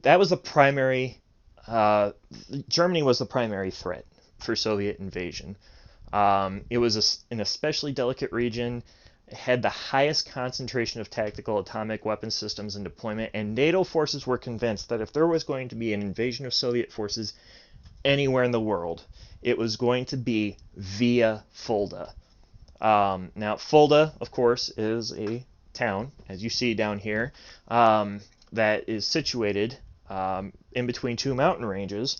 That was the primary. Germany was the primary threat for Soviet invasion. It was an especially delicate region. It had the highest concentration of tactical atomic weapon systems in deployment, and NATO forces were convinced that if there was going to be an invasion of Soviet forces anywhere in the world, it was going to be via Fulda. Now, Fulda, of course, is a town, as you see down here, that is situated in between 2 mountain ranges,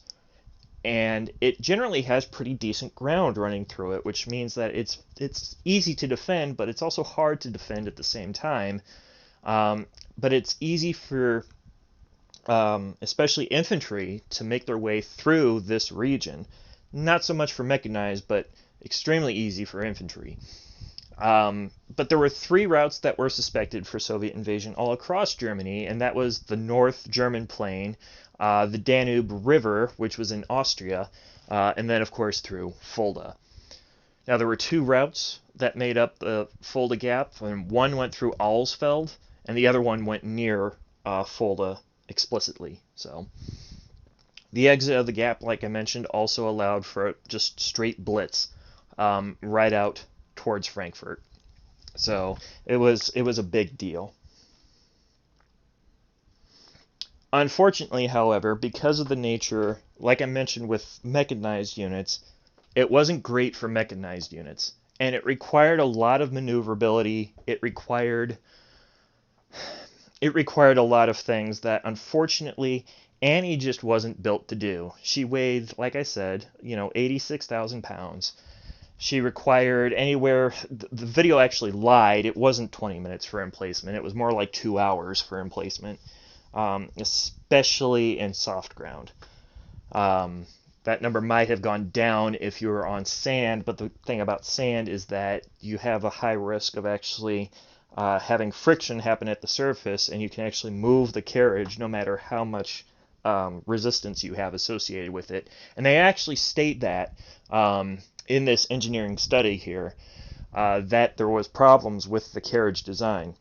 and it generally has pretty decent ground running through it, which means that it's easy to defend, but it's also hard to defend at the same time. But it's easy for especially infantry to make their way through this region. Not so much for mechanized, but extremely easy for infantry. But there were 3 routes that were suspected for Soviet invasion all across Germany, and that was the North German Plain, the Danube River, which was in Austria, and then, of course, through Fulda. Now, there were 2 routes that made up the Fulda Gap, and one went through Augsfeld, and the other one went near Fulda explicitly. So the exit of the gap, like I mentioned, also allowed for just straight blitz right out towards Frankfurt. So it was a big deal. Unfortunately, however, because of the nature, like I mentioned with mechanized units, it wasn't great for mechanized units. and it required a lot of maneuverability. It required a lot of things that, unfortunately, Annie just wasn't built to do. She weighed, like I said, 86,000 pounds. She required anywhere, the video actually lied, it wasn't 20 minutes for emplacement, it was more like 2 hours for emplacement, especially in soft ground. That number might have gone down if you were on sand, but the thing about sand is that you have a high risk of actually having friction happen at the surface, and you can actually move the carriage no matter how much resistance you have associated with it. And they actually state that in this engineering study here, that there was problems with the carriage design.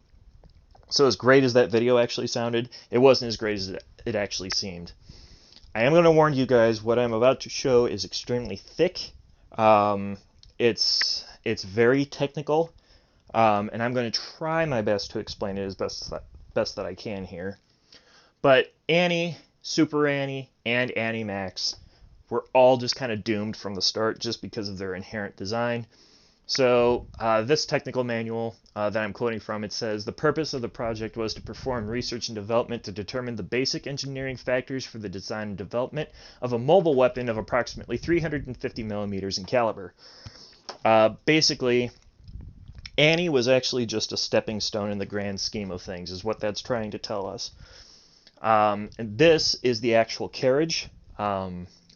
So as great as that video actually sounded, it wasn't as great as it actually seemed. I am going to warn you guys, what I'm about to show is extremely thick. It's very technical, and I'm going to try my best to explain it as best that I can here. But Annie, Super Annie, and Annie Max were all just kind of doomed from the start just because of their inherent design. So this technical manual that I'm quoting from, it says, the purpose of the project was to perform research and development to determine the basic engineering factors for the design and development of a mobile weapon of approximately 350 millimeters in caliber. Basically, Annie was actually just a stepping stone in the grand scheme of things, is what that's trying to tell us. And this is the actual carriage.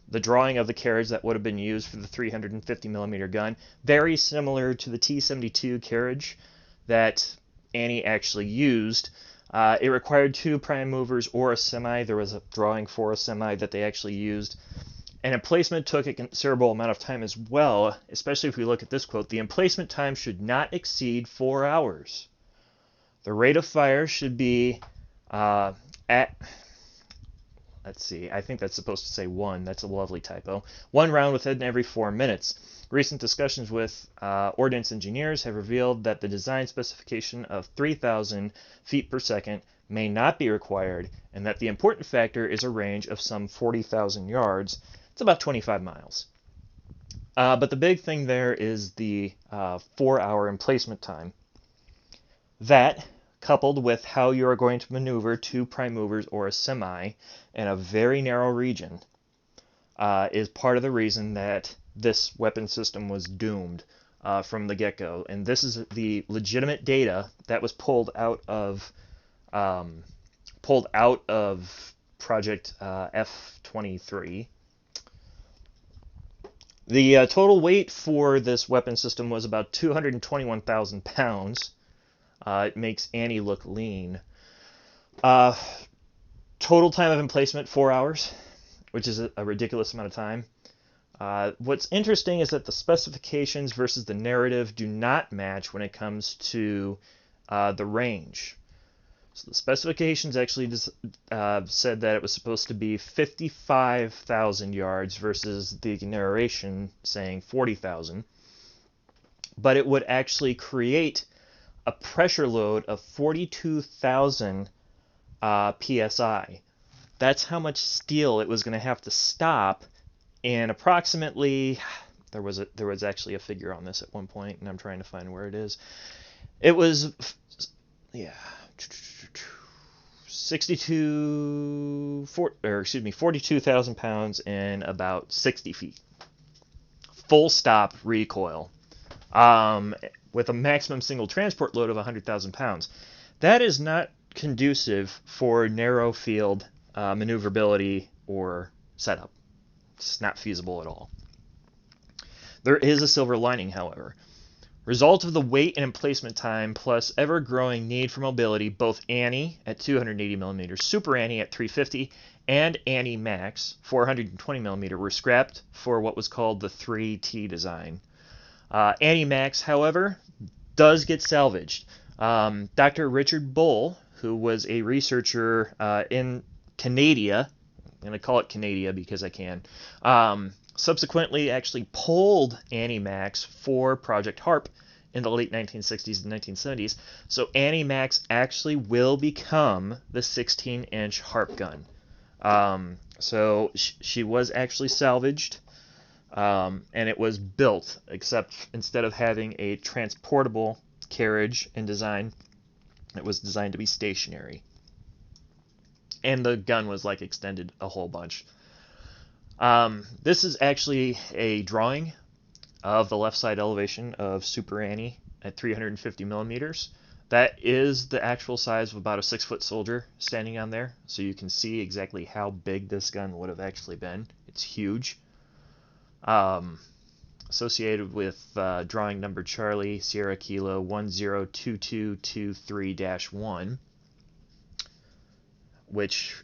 The drawing of the carriage that would have been used for the 350 millimeter gun, very similar to the T-72 carriage that Annie actually used. It required 2 prime movers or a semi. There was a drawing for a semi that they actually used. And emplacement took a considerable amount of time as well, especially if we look at this quote. The emplacement time should not exceed 4 hours. The rate of fire should be let's see, I think that's supposed to say 1. That's a lovely typo. 1 round within every 4 minutes. Recent discussions with ordnance engineers have revealed that the design specification of 3,000 feet per second may not be required, and that the important factor is a range of some 40,000 yards. It's about 25 miles. But the big thing there is the 4-hour emplacement time. That, coupled with how you are going to maneuver 2 prime movers or a semi in a very narrow region, is part of the reason that this weapon system was doomed from the get-go. And this is the legitimate data that was pulled out of Project F-23. The total weight for this weapon system was about 221,000 pounds. It makes Annie look lean. Total time of emplacement, 4 hours, which is a ridiculous amount of time. What's interesting is that the specifications versus the narrative do not match when it comes to the range. So the specifications actually said that it was supposed to be 55,000 yards versus the narration saying 40,000. But it would actually create a pressure load of 42,000 psi. That's how much steel it was going to have to stop, and approximately, there was actually a figure on this at one point, and I'm trying to find where it is. It was, 42,000 pounds and about 60 feet. Full stop recoil. With a maximum single transport load of 100,000 pounds. That is not conducive for narrow field maneuverability or setup. It's not feasible at all. There is a silver lining, however. Result of the weight and emplacement time plus ever-growing need for mobility, both Annie at 280 millimeters, Super Annie at 350, and Annie Max 420 millimeter were scrapped for what was called the 3T design. Annie Max, however, does get salvaged. Dr. Richard Bull, who was a researcher in Canada, I'm going to call it Canada because I can, subsequently actually pulled Annie Max for Project HARP in the late 1960s and 1970s. So Annie Max actually will become the 16-inch HARP gun. So she was actually salvaged. and it was built, except instead of having a transportable carriage in design, it was designed to be stationary. And the gun was like extended a whole bunch. This is actually a drawing of the left side elevation of Super Annie at 350 millimeters. That is the actual size of about a 6-foot soldier standing on there, so you can see exactly how big this gun would have actually been. It's huge. Associated with drawing number Charlie Sierra Kilo 102223-1, which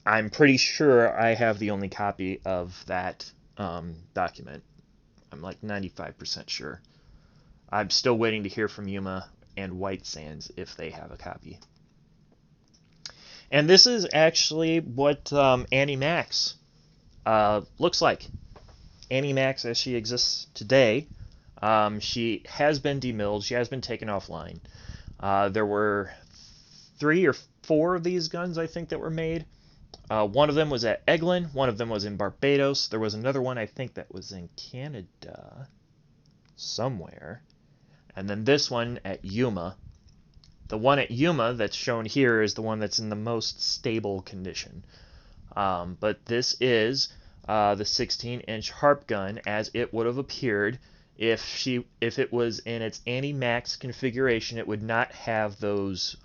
I'm pretty sure I have the only copy of that document. I'm like 95% sure. I'm still waiting to hear from Yuma and White Sands if they have a copy. And this is actually what Annie Max looks like. Annie Max as she exists today. She has been demilled. She has been taken offline. There were 3 or 4 of these guns, I think, that were made. One of them was at Eglin. One of them was in Barbados. There was another one, I think, that was in Canada somewhere. And then this one at Yuma. The one at Yuma that's shown here is the one that's in the most stable condition. But this is the 16-inch harp gun as it would have appeared if it was in its Annie Max configuration. It would not have those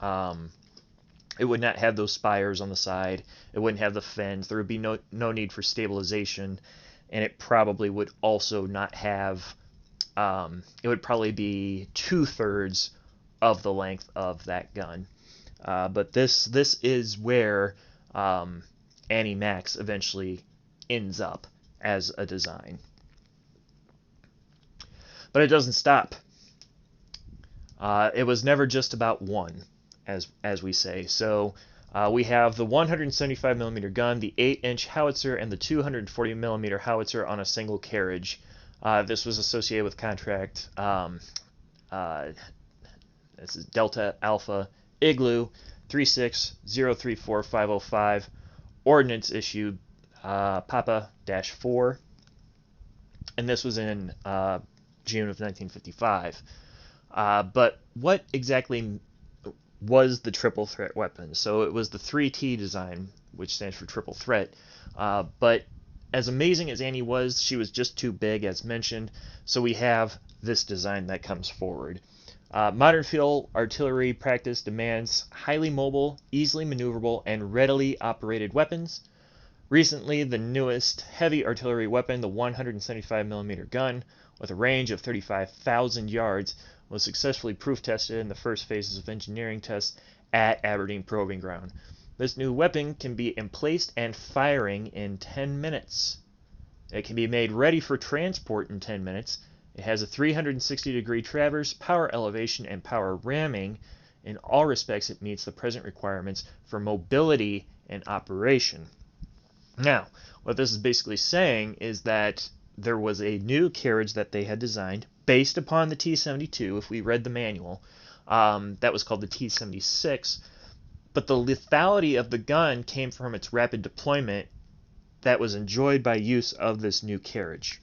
spires on the side. It wouldn't have the fins. There would be no need for stabilization, and it probably would also not have. It would probably be 2/3 of the length of that gun. But this is where Annie Max eventually ends up as a design. But it doesn't stop. It was never just about one, as we say. So we have the 175 millimeter gun, the 8-inch howitzer, and the 240 millimeter howitzer on a single carriage. This was associated with contract. This is Delta Alpha Igloo 36034-505, ordnance issued Papa-4, and this was in June of 1955. But what exactly was the triple threat weapon? So it was the 3T design, which stands for triple threat. But as amazing as Annie was, she was just too big, as mentioned. So we have this design that comes forward. Modern field artillery practice demands highly mobile, easily maneuverable, and readily operated weapons. Recently, the newest heavy artillery weapon, the 175 millimeter gun, with a range of 35,000 yards, was successfully proof tested in the first phases of engineering tests at Aberdeen Proving Ground. This new weapon can be emplaced and firing in 10 minutes. It can be made ready for transport in 10 minutes. It has a 360-degree traverse, power elevation, and power ramming. In all respects, it meets the present requirements for mobility and operation. Now, what this is basically saying is that there was a new carriage that they had designed based upon the T-72, if we read the manual. That was called the T-76. But the lethality of the gun came from its rapid deployment that was enjoyed by use of this new carriage.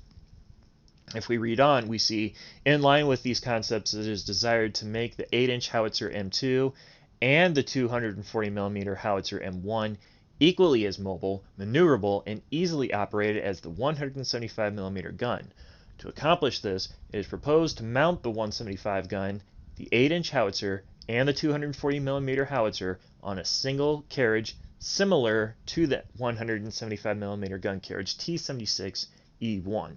If we read on, we see, in line with these concepts, it is desired to make the 8-inch howitzer M2 and the 240mm howitzer M1 equally as mobile, maneuverable, and easily operated as the 175mm gun. To accomplish this, it is proposed to mount the 175 gun, the 8-inch howitzer, and the 240mm howitzer on a single carriage similar to the 175mm gun carriage T-76E1.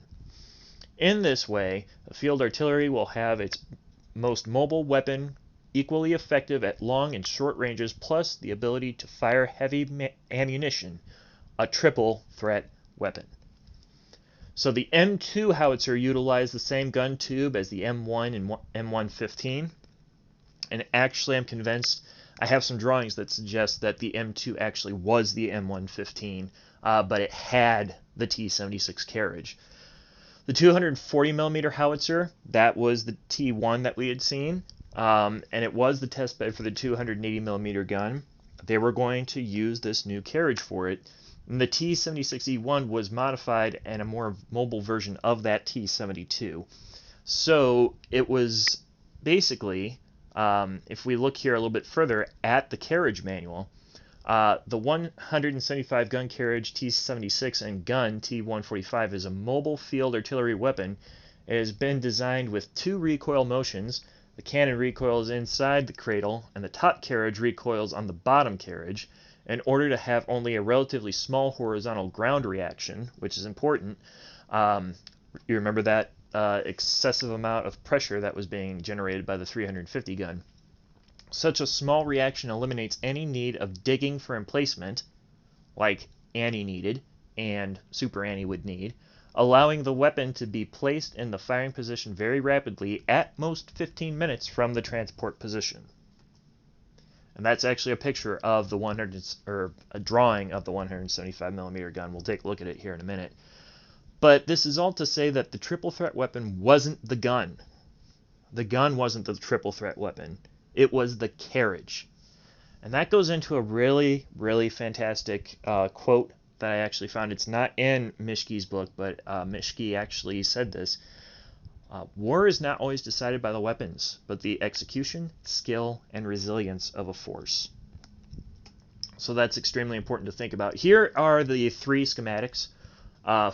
In this way, the field artillery will have its most mobile weapon equally effective at long and short ranges, plus the ability to fire heavy ammunition, a triple threat weapon. So the M2 howitzer utilized the same gun tube as the M1 and M115, and actually I'm convinced, I have some drawings that suggest that the M2 actually was the M115, but it had the T-76 carriage. The 240mm howitzer, that was the T1 that we had seen, and it was the test bed for the 280mm gun. They were going to use this new carriage for it. And the T-76E1 was modified and a more mobile version of that T-72. So it was basically, if we look here a little bit further at the carriage manual, the 175 gun carriage T-76 and gun T-145 is a mobile field artillery weapon. It has been designed with 2 recoil motions. The cannon recoils inside the cradle, and the top carriage recoils on the bottom carriage, in order to have only a relatively small horizontal ground reaction, which is important. You remember that excessive amount of pressure that was being generated by the 350 gun. Such a small reaction eliminates any need of digging for emplacement, like Annie needed and Super Annie would need, allowing the weapon to be placed in the firing position very rapidly, at most 15 minutes from the transport position. And that's actually a picture of the 100, or a drawing of the 175 millimeter gun. We'll take a look at it here in a minute. But this is all to say that the triple threat weapon wasn't the gun. The gun wasn't the triple threat weapon. It was the carriage. And that goes into a really, really fantastic quote that I actually found. It's not in Mischke's book, but Mischke actually said this. War is not always decided by the weapons, but the execution, skill, and resilience of a force. So that's extremely important to think about. Here are the 3 schematics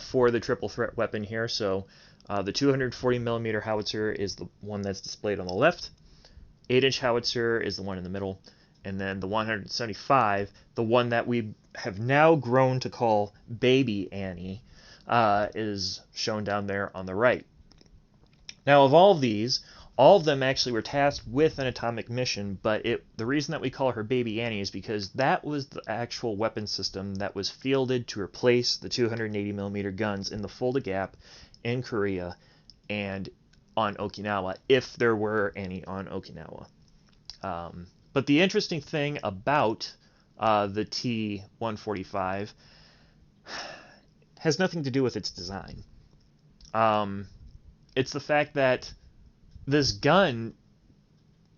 for the triple threat weapon here. So the 240 millimeter howitzer is the one that's displayed on the left. 8-inch howitzer is the one in the middle. And then the 175, the one that we have now grown to call Baby Annie, is shown down there on the right. Now, of all of these, all of them actually were tasked with an atomic mission, but the reason that we call her Baby Annie is because that was the actual weapon system that was fielded to replace the 280 millimeter guns in the Fulda Gap in Korea and on Okinawa, if there were any on Okinawa. But the interesting thing about the T-145 has nothing to do with its design. It's the fact that this gun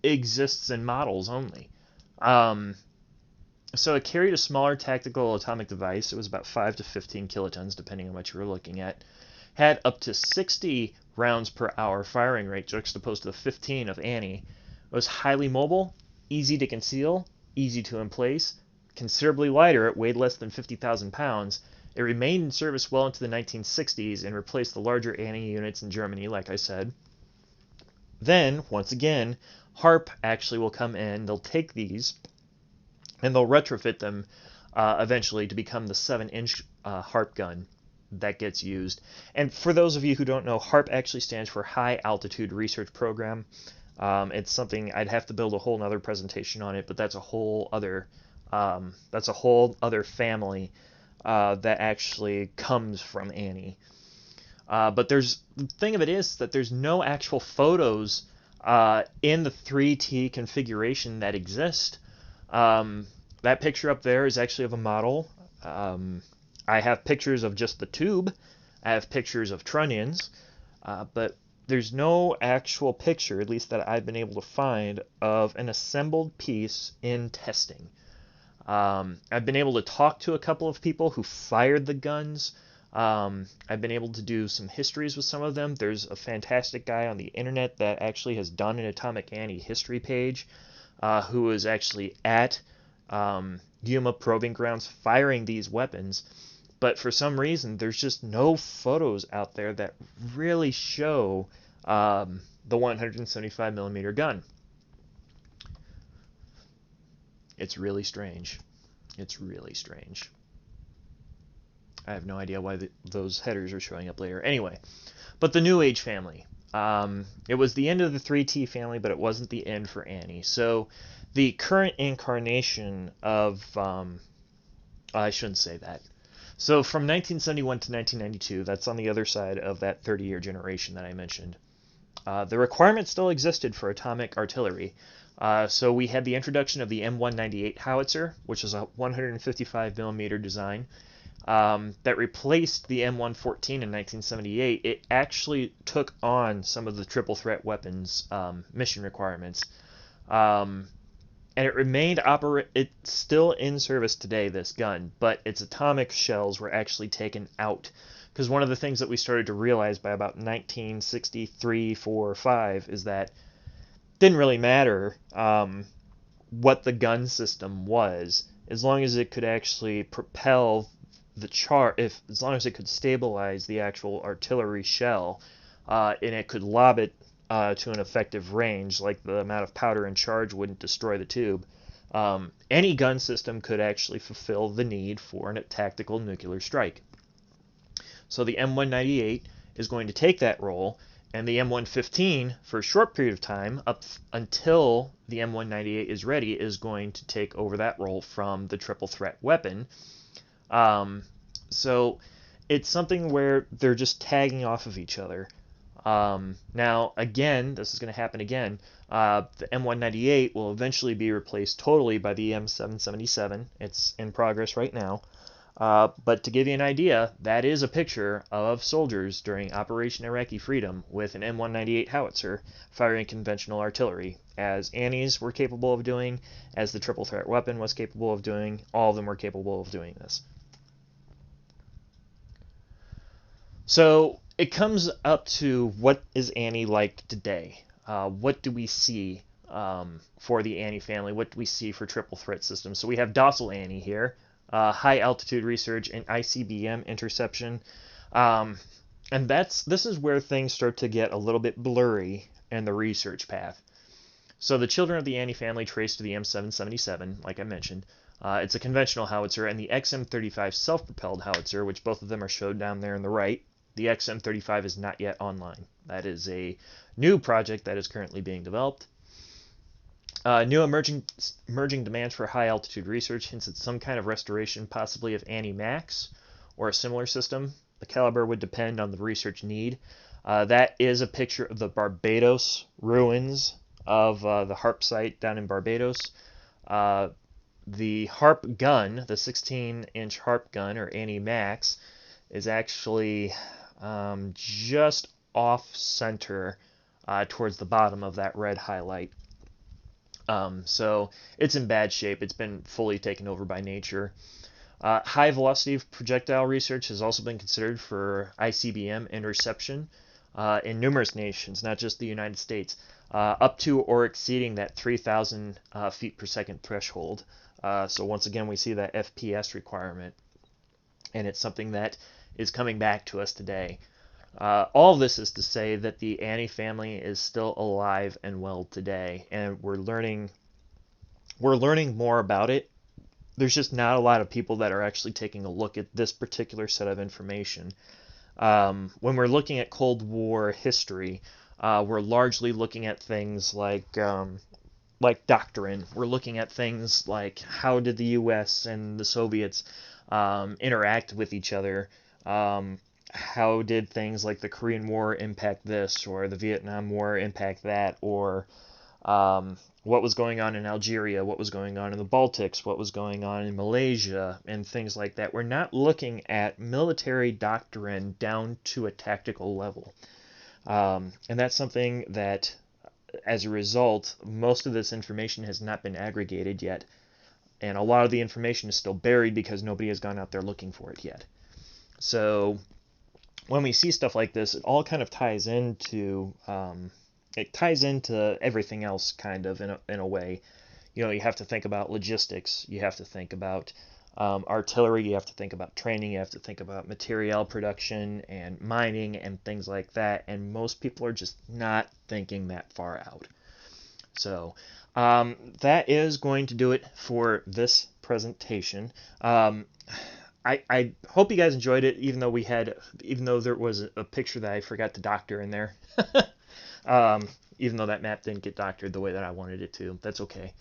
exists in models only. So it carried a smaller tactical atomic device. It was about 5 to 15 kilotons, depending on what you were looking at. Had up to 60 rounds per hour firing rate, juxtaposed to the 15 of Annie. It was highly mobile, easy to conceal, easy to emplace, considerably lighter. It weighed less than 50,000 pounds. It remained in service well into the 1960s and replaced the larger Annie units in Germany, like I said. Then, once again, HARP actually will come in. They'll take these and they'll retrofit them eventually to become the 7-inch HARP gun that gets used. And for those of you who don't know, HARP actually stands for High Altitude Research Program. It's something I'd have to build a whole other presentation on it, but that's a whole other family that actually comes from Annie. But the thing of it is that there's no actual photos in the 3T configuration that exist. That picture up there is actually of a model. I have pictures of just the tube. I have pictures of trunnions, but there's no actual picture, at least that I've been able to find, of an assembled piece in testing. I've been able to talk to a couple of people who fired the guns. I've been able to do some histories with some of them. There's a fantastic guy on the internet that actually has done an Atomic Annie history page, who was actually at Yuma Proving Grounds firing these weapons. But for some reason, there's just no photos out there that really show the 175 millimeter gun. It's really strange. It's really strange. I have no idea why those headers are showing up later. Anyway, but the New Age family. It was the end of the 3T family, but it wasn't the end for Annie. So the current incarnation of... I shouldn't say that. So from 1971 to 1992, that's on the other side of that 30-year generation that I mentioned, the requirement still existed for atomic artillery. So we had the introduction of the M198 howitzer, which is a 155 millimeter design, that replaced the M114 in 1978. It actually took on some of the triple threat weapons mission requirements. and it remained it's still in service today, this gun, but its atomic shells were actually taken out. Because one of the things that we started to realize by about 1963, 4, 5 is that it didn't really matter what the gun system was, as long as it could actually propel as long as it could stabilize the actual artillery shell, and it could lob it to an effective range, like the amount of powder and charge wouldn't destroy the tube. Any gun system could actually fulfill the need for a tactical nuclear strike. So the M198 is going to take that role, and the M115, for a short period of time, up until the M198 is ready, is going to take over that role from the triple threat weapon. So it's something where they're just tagging off of each other. Now, again, this is going to happen again. The M198 will eventually be replaced totally by the M777. It's in progress right now. But to give you an idea, that is a picture of soldiers during Operation Iraqi Freedom with an M198 howitzer firing conventional artillery, as Annies were capable of doing, as the triple threat weapon was capable of doing. All of them were capable of doing this. So it comes up to, what is Annie like today? What do we see for the Annie family? What do we see for triple threat systems? So we have docile Annie here, high altitude research and ICBM interception, and this is where things start to get a little bit blurry in the research path. So the children of the Annie family trace to the M777, like I mentioned. It's a conventional howitzer, and the XM35 self-propelled howitzer, which both of them are showed down there on the right. The XM35 is not yet online. That is a new project that is currently being developed. New emerging demands for high-altitude research hints at some kind of restoration, possibly of Annie Max or a similar system. The caliber would depend on the research need. That is a picture of the Barbados ruins of the HARP site down in Barbados. The HARP gun, the 16-inch HARP gun, or Annie Max, is actually just off-center towards the bottom of that red highlight. So it's in bad shape. It's been fully taken over by nature. High velocity projectile research has also been considered for ICBM interception in numerous nations, not just the United States, up to or exceeding that 3,000 feet per second threshold. So once again, we see that FPS requirement, and it's something that is coming back to us today. All of this is to say that the Annie family is still alive and well today, and we're learning more about it. There's just not a lot of people that are actually taking a look at this particular set of information. When we're looking at Cold War history, we're largely looking at things like doctrine. We're looking at things like, how did the U.S. and the Soviets interact with each other? How did things like the Korean War impact this, or the Vietnam War impact that, or what was going on in Algeria, what was going on in the Baltics, what was going on in Malaysia, and things like that. We're not looking at military doctrine down to a tactical level. And that's something that, as a result, most of this information has not been aggregated yet. And a lot of the information is still buried because nobody has gone out there looking for it yet. So when we see stuff like this, it all kind of ties into everything else, kind of, in a way. You know, you have to think about logistics, you have to think about artillery, you have to think about training, you have to think about material production and mining and things like that, and most people are just not thinking that far out. So that is going to do it for this presentation. I hope you guys enjoyed it, even though there was a picture that I forgot to doctor in there. Even though that map didn't get doctored the way that I wanted it to. That's okay.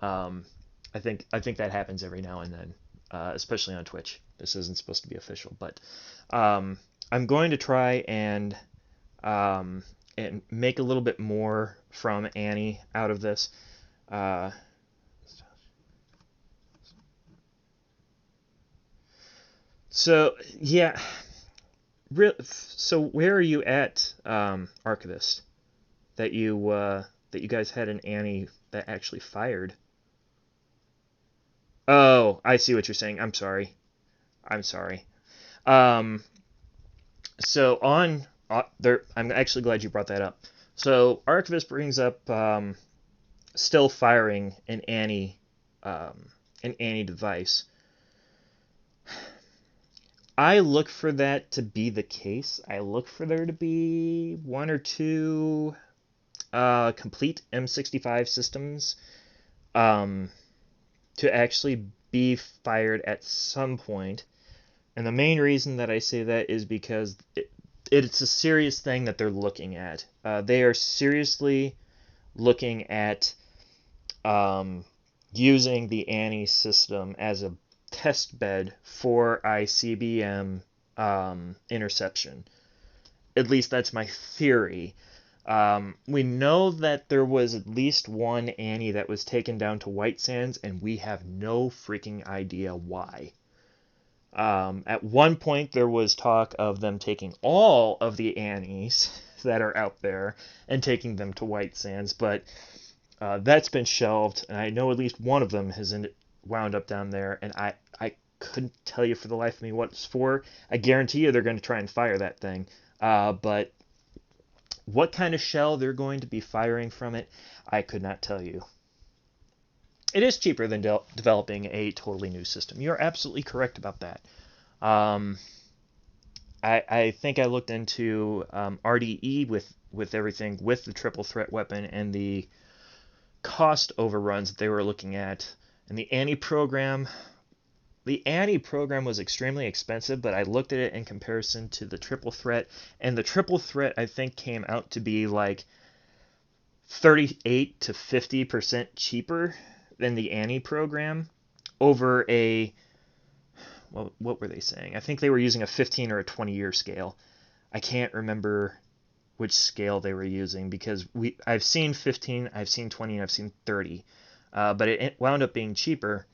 I think that happens every now and then, especially on Twitch. This isn't supposed to be official, but I'm going to try and make a little bit more from Annie out of this. So yeah, so where are you at, Archivist? That you guys had an Annie that actually fired Oh, I see what you're saying. I'm sorry. Um, so on there, I'm actually glad you brought that up. So Archivist brings up still firing an Annie device. I look for that to be the case. I look for there to be one or two complete M65 systems to actually be fired at some point. And the main reason that I say that is because it's a serious thing that they're looking at. They are seriously looking at using the Annie system as a test bed for ICBM interception. At least that's my theory. We know that there was at least one Annie that was taken down to White Sands, and we have no freaking idea why. At one point, there was talk of them taking all of the Annies that are out there and taking them to White Sands, but that's been shelved, and I know at least one of them has wound up down there, and I couldn't tell you for the life of me what it's for. I guarantee you they're going to try and fire that thing, but what kind of shell they're going to be firing from it, I could not tell you. It is cheaper than developing a totally new system. You're absolutely correct about that. I think I looked into RDE with everything, with the triple threat weapon and the cost overruns that they were looking at. And the Annie program was extremely expensive, but I looked at it in comparison to the triple threat, and the triple threat I think came out to be like 38 to 50% cheaper than the Annie program over a, well, what were they saying? I think they were using a 15 or a 20-year scale. I can't remember which scale they were using because I've seen 15, I've seen 20, and I've seen 30, but it wound up being cheaper.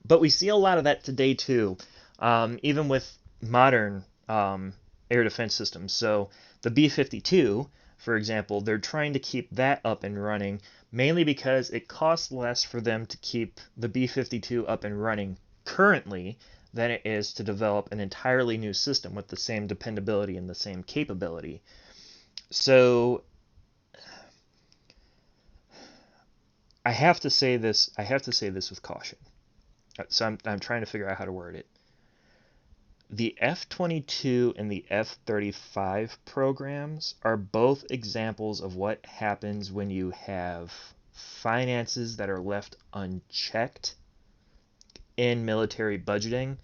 But we see a lot of that today too, even with modern air defense systems. So the B-52, for example, they're trying to keep that up and running, mainly because it costs less for them to keep the B-52 up and running currently than it is to develop an entirely new system with the same dependability and the same capability. So I have to say this with caution. So I'm trying to figure out how to word it. The F-22 and the F-35 programs are both examples of what happens when you have finances that are left unchecked in military budgeting.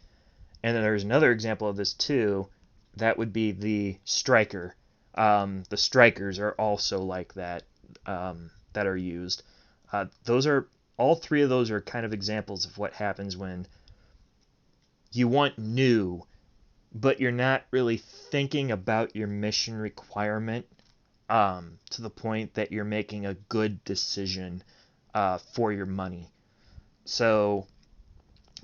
And then there's another example of this too. That would be the Stryker. The Strykers are also like that, that are used. All three of those are kind of examples of what happens when you want new, but you're not really thinking about your mission requirement to the point that you're making a good decision for your money. So,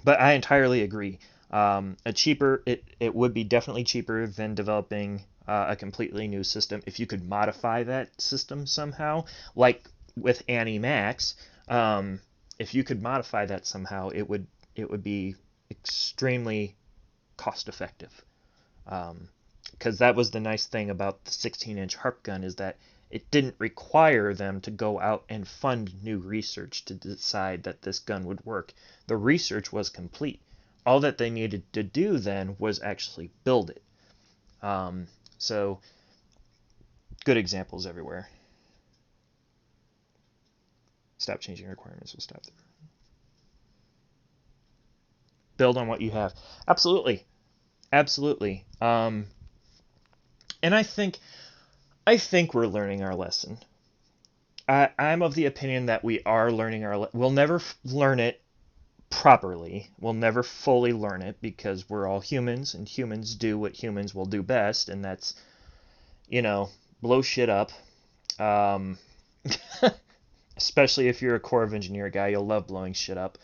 but I entirely agree. It would be definitely cheaper than developing a completely new system if you could modify that system somehow, like with Annie Max. If you could modify that somehow, it would be extremely cost effective. Because that was the nice thing about the 16-inch harp gun, is that it didn't require them to go out and fund new research to decide that this gun would work. The research was complete. All that they needed to do then was actually build it. So, good examples everywhere. Stop changing requirements. We'll stop there. Build on what you have. Absolutely. And I think we're learning our lesson. I'm of the opinion that we are learning our lesson. We'll never learn it properly. We'll never fully learn it because we're all humans, and humans do what humans will do best, and that's, blow shit up. Especially if you're a Corps of Engineer guy, you'll love blowing shit up.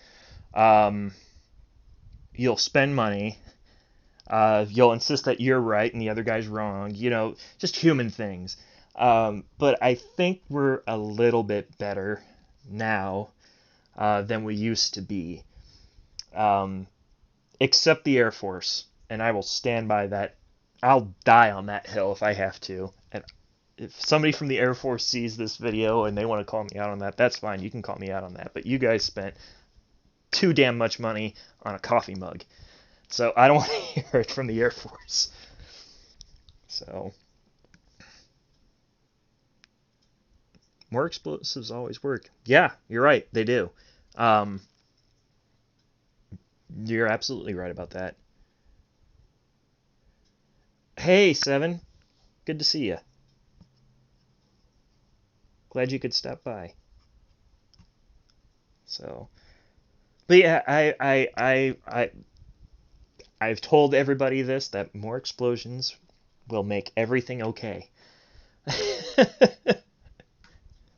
You'll spend money. You'll insist that you're right and the other guy's wrong. Just human things. But I think we're a little bit better now than we used to be. except the Air Force, and I will stand by that. I'll die on that hill if I have to. And if somebody from the Air Force sees this video and they want to call me out on that, that's fine. You can call me out on that. But you guys spent too damn much money on a coffee mug. So I don't want to hear it from the Air Force. So, more explosives always work. Yeah, you're right. They do. You're absolutely right about that. Hey, Seven. Good to see you. Glad you could stop by. So, but yeah, I've told everybody this, that more explosions will make everything okay.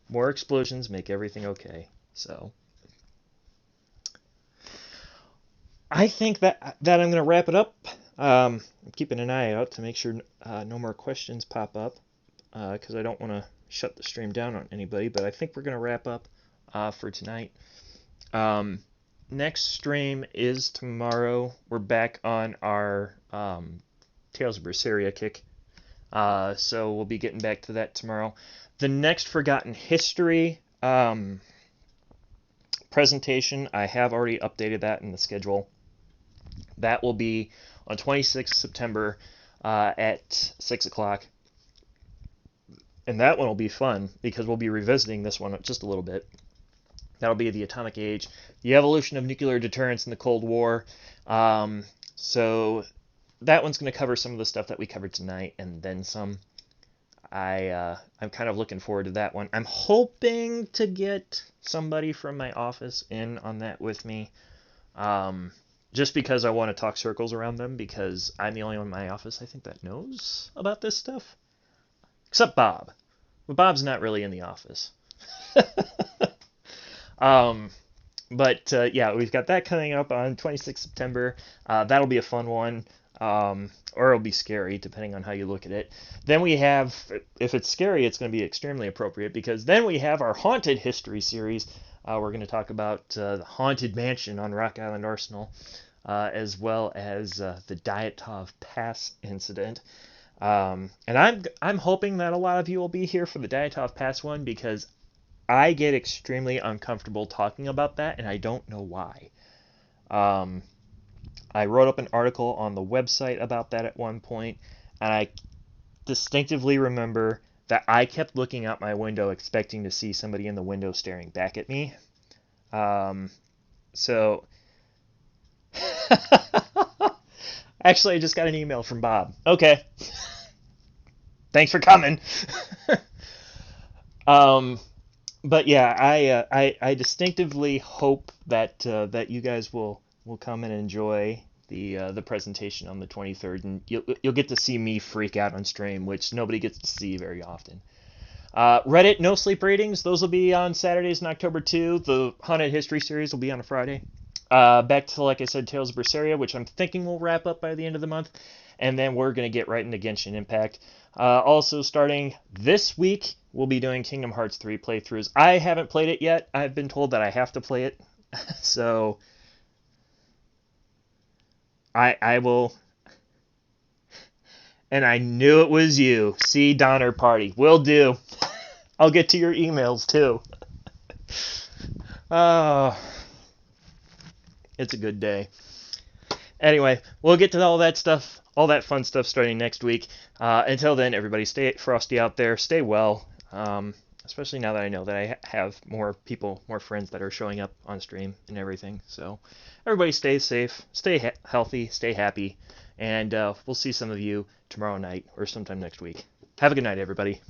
More explosions make everything okay. So, I think that I'm going to wrap it up. I'm keeping an eye out to make sure no more questions pop up, because I don't want to shut the stream down on anybody, but I think we're going to wrap up for tonight. Next stream is tomorrow. We're back on our Tales of Berseria kick, so we'll be getting back to that tomorrow. The next Forgotten History presentation, I have already updated that in the schedule. That will be on 26th September at 6 o'clock. And that one will be fun because we'll be revisiting this one just a little bit. That'll be the atomic age, the evolution of nuclear deterrence in the Cold War. So that one's going to cover some of the stuff that we covered tonight and then some. I'm kind of looking forward to that one. I'm hoping to get somebody from my office in on that with me. Just because I want to talk circles around them, because I'm the only one in my office, I think, that knows about this stuff. Except Bob. But Bob's not really in the office. But yeah, we've got that coming up on 26th September. That'll be a fun one. Or it'll be scary, depending on how you look at it. Then we have, if it's scary, it's going to be extremely appropriate, because then we have our Haunted History series. We're going to talk about the Haunted Mansion on Rock Island Arsenal, as well as the Dyatov Pass incident. And I'm hoping that a lot of you will be here for the Dyatov Pass one, because I get extremely uncomfortable talking about that, and I don't know why. I wrote up an article on the website about that at one point, and I distinctively remember that I kept looking out my window expecting to see somebody in the window staring back at me. So, actually, I just got an email from Bob. Okay. Thanks for coming. But yeah, I distinctively hope that that you guys will come and enjoy the presentation on the 23rd, and you'll get to see me freak out on stream, which nobody gets to see very often. Reddit No Sleep Readings, those will be on Saturdays in October 2. The Haunted History series will be on a Friday. Back to, like I said, Tales of Berseria, which I'm thinking will wrap up by the end of the month, and then we're going to get right into Genshin Impact. Also, starting this week, we'll be doing Kingdom Hearts 3 playthroughs. I haven't played it yet. I've been told that I have to play it, so I will. And I knew it was you. See, Donner Party. Will do. I'll get to your emails, too. Oh, it's a good day. Anyway, we'll get to all that stuff, all that fun stuff starting next week. Until then, everybody stay frosty out there. Stay well. Especially now that I know that I have more people, more friends that are showing up on stream and everything. So everybody stay safe, stay healthy, stay happy. And we'll see some of you tomorrow night or sometime next week. Have a good night, everybody.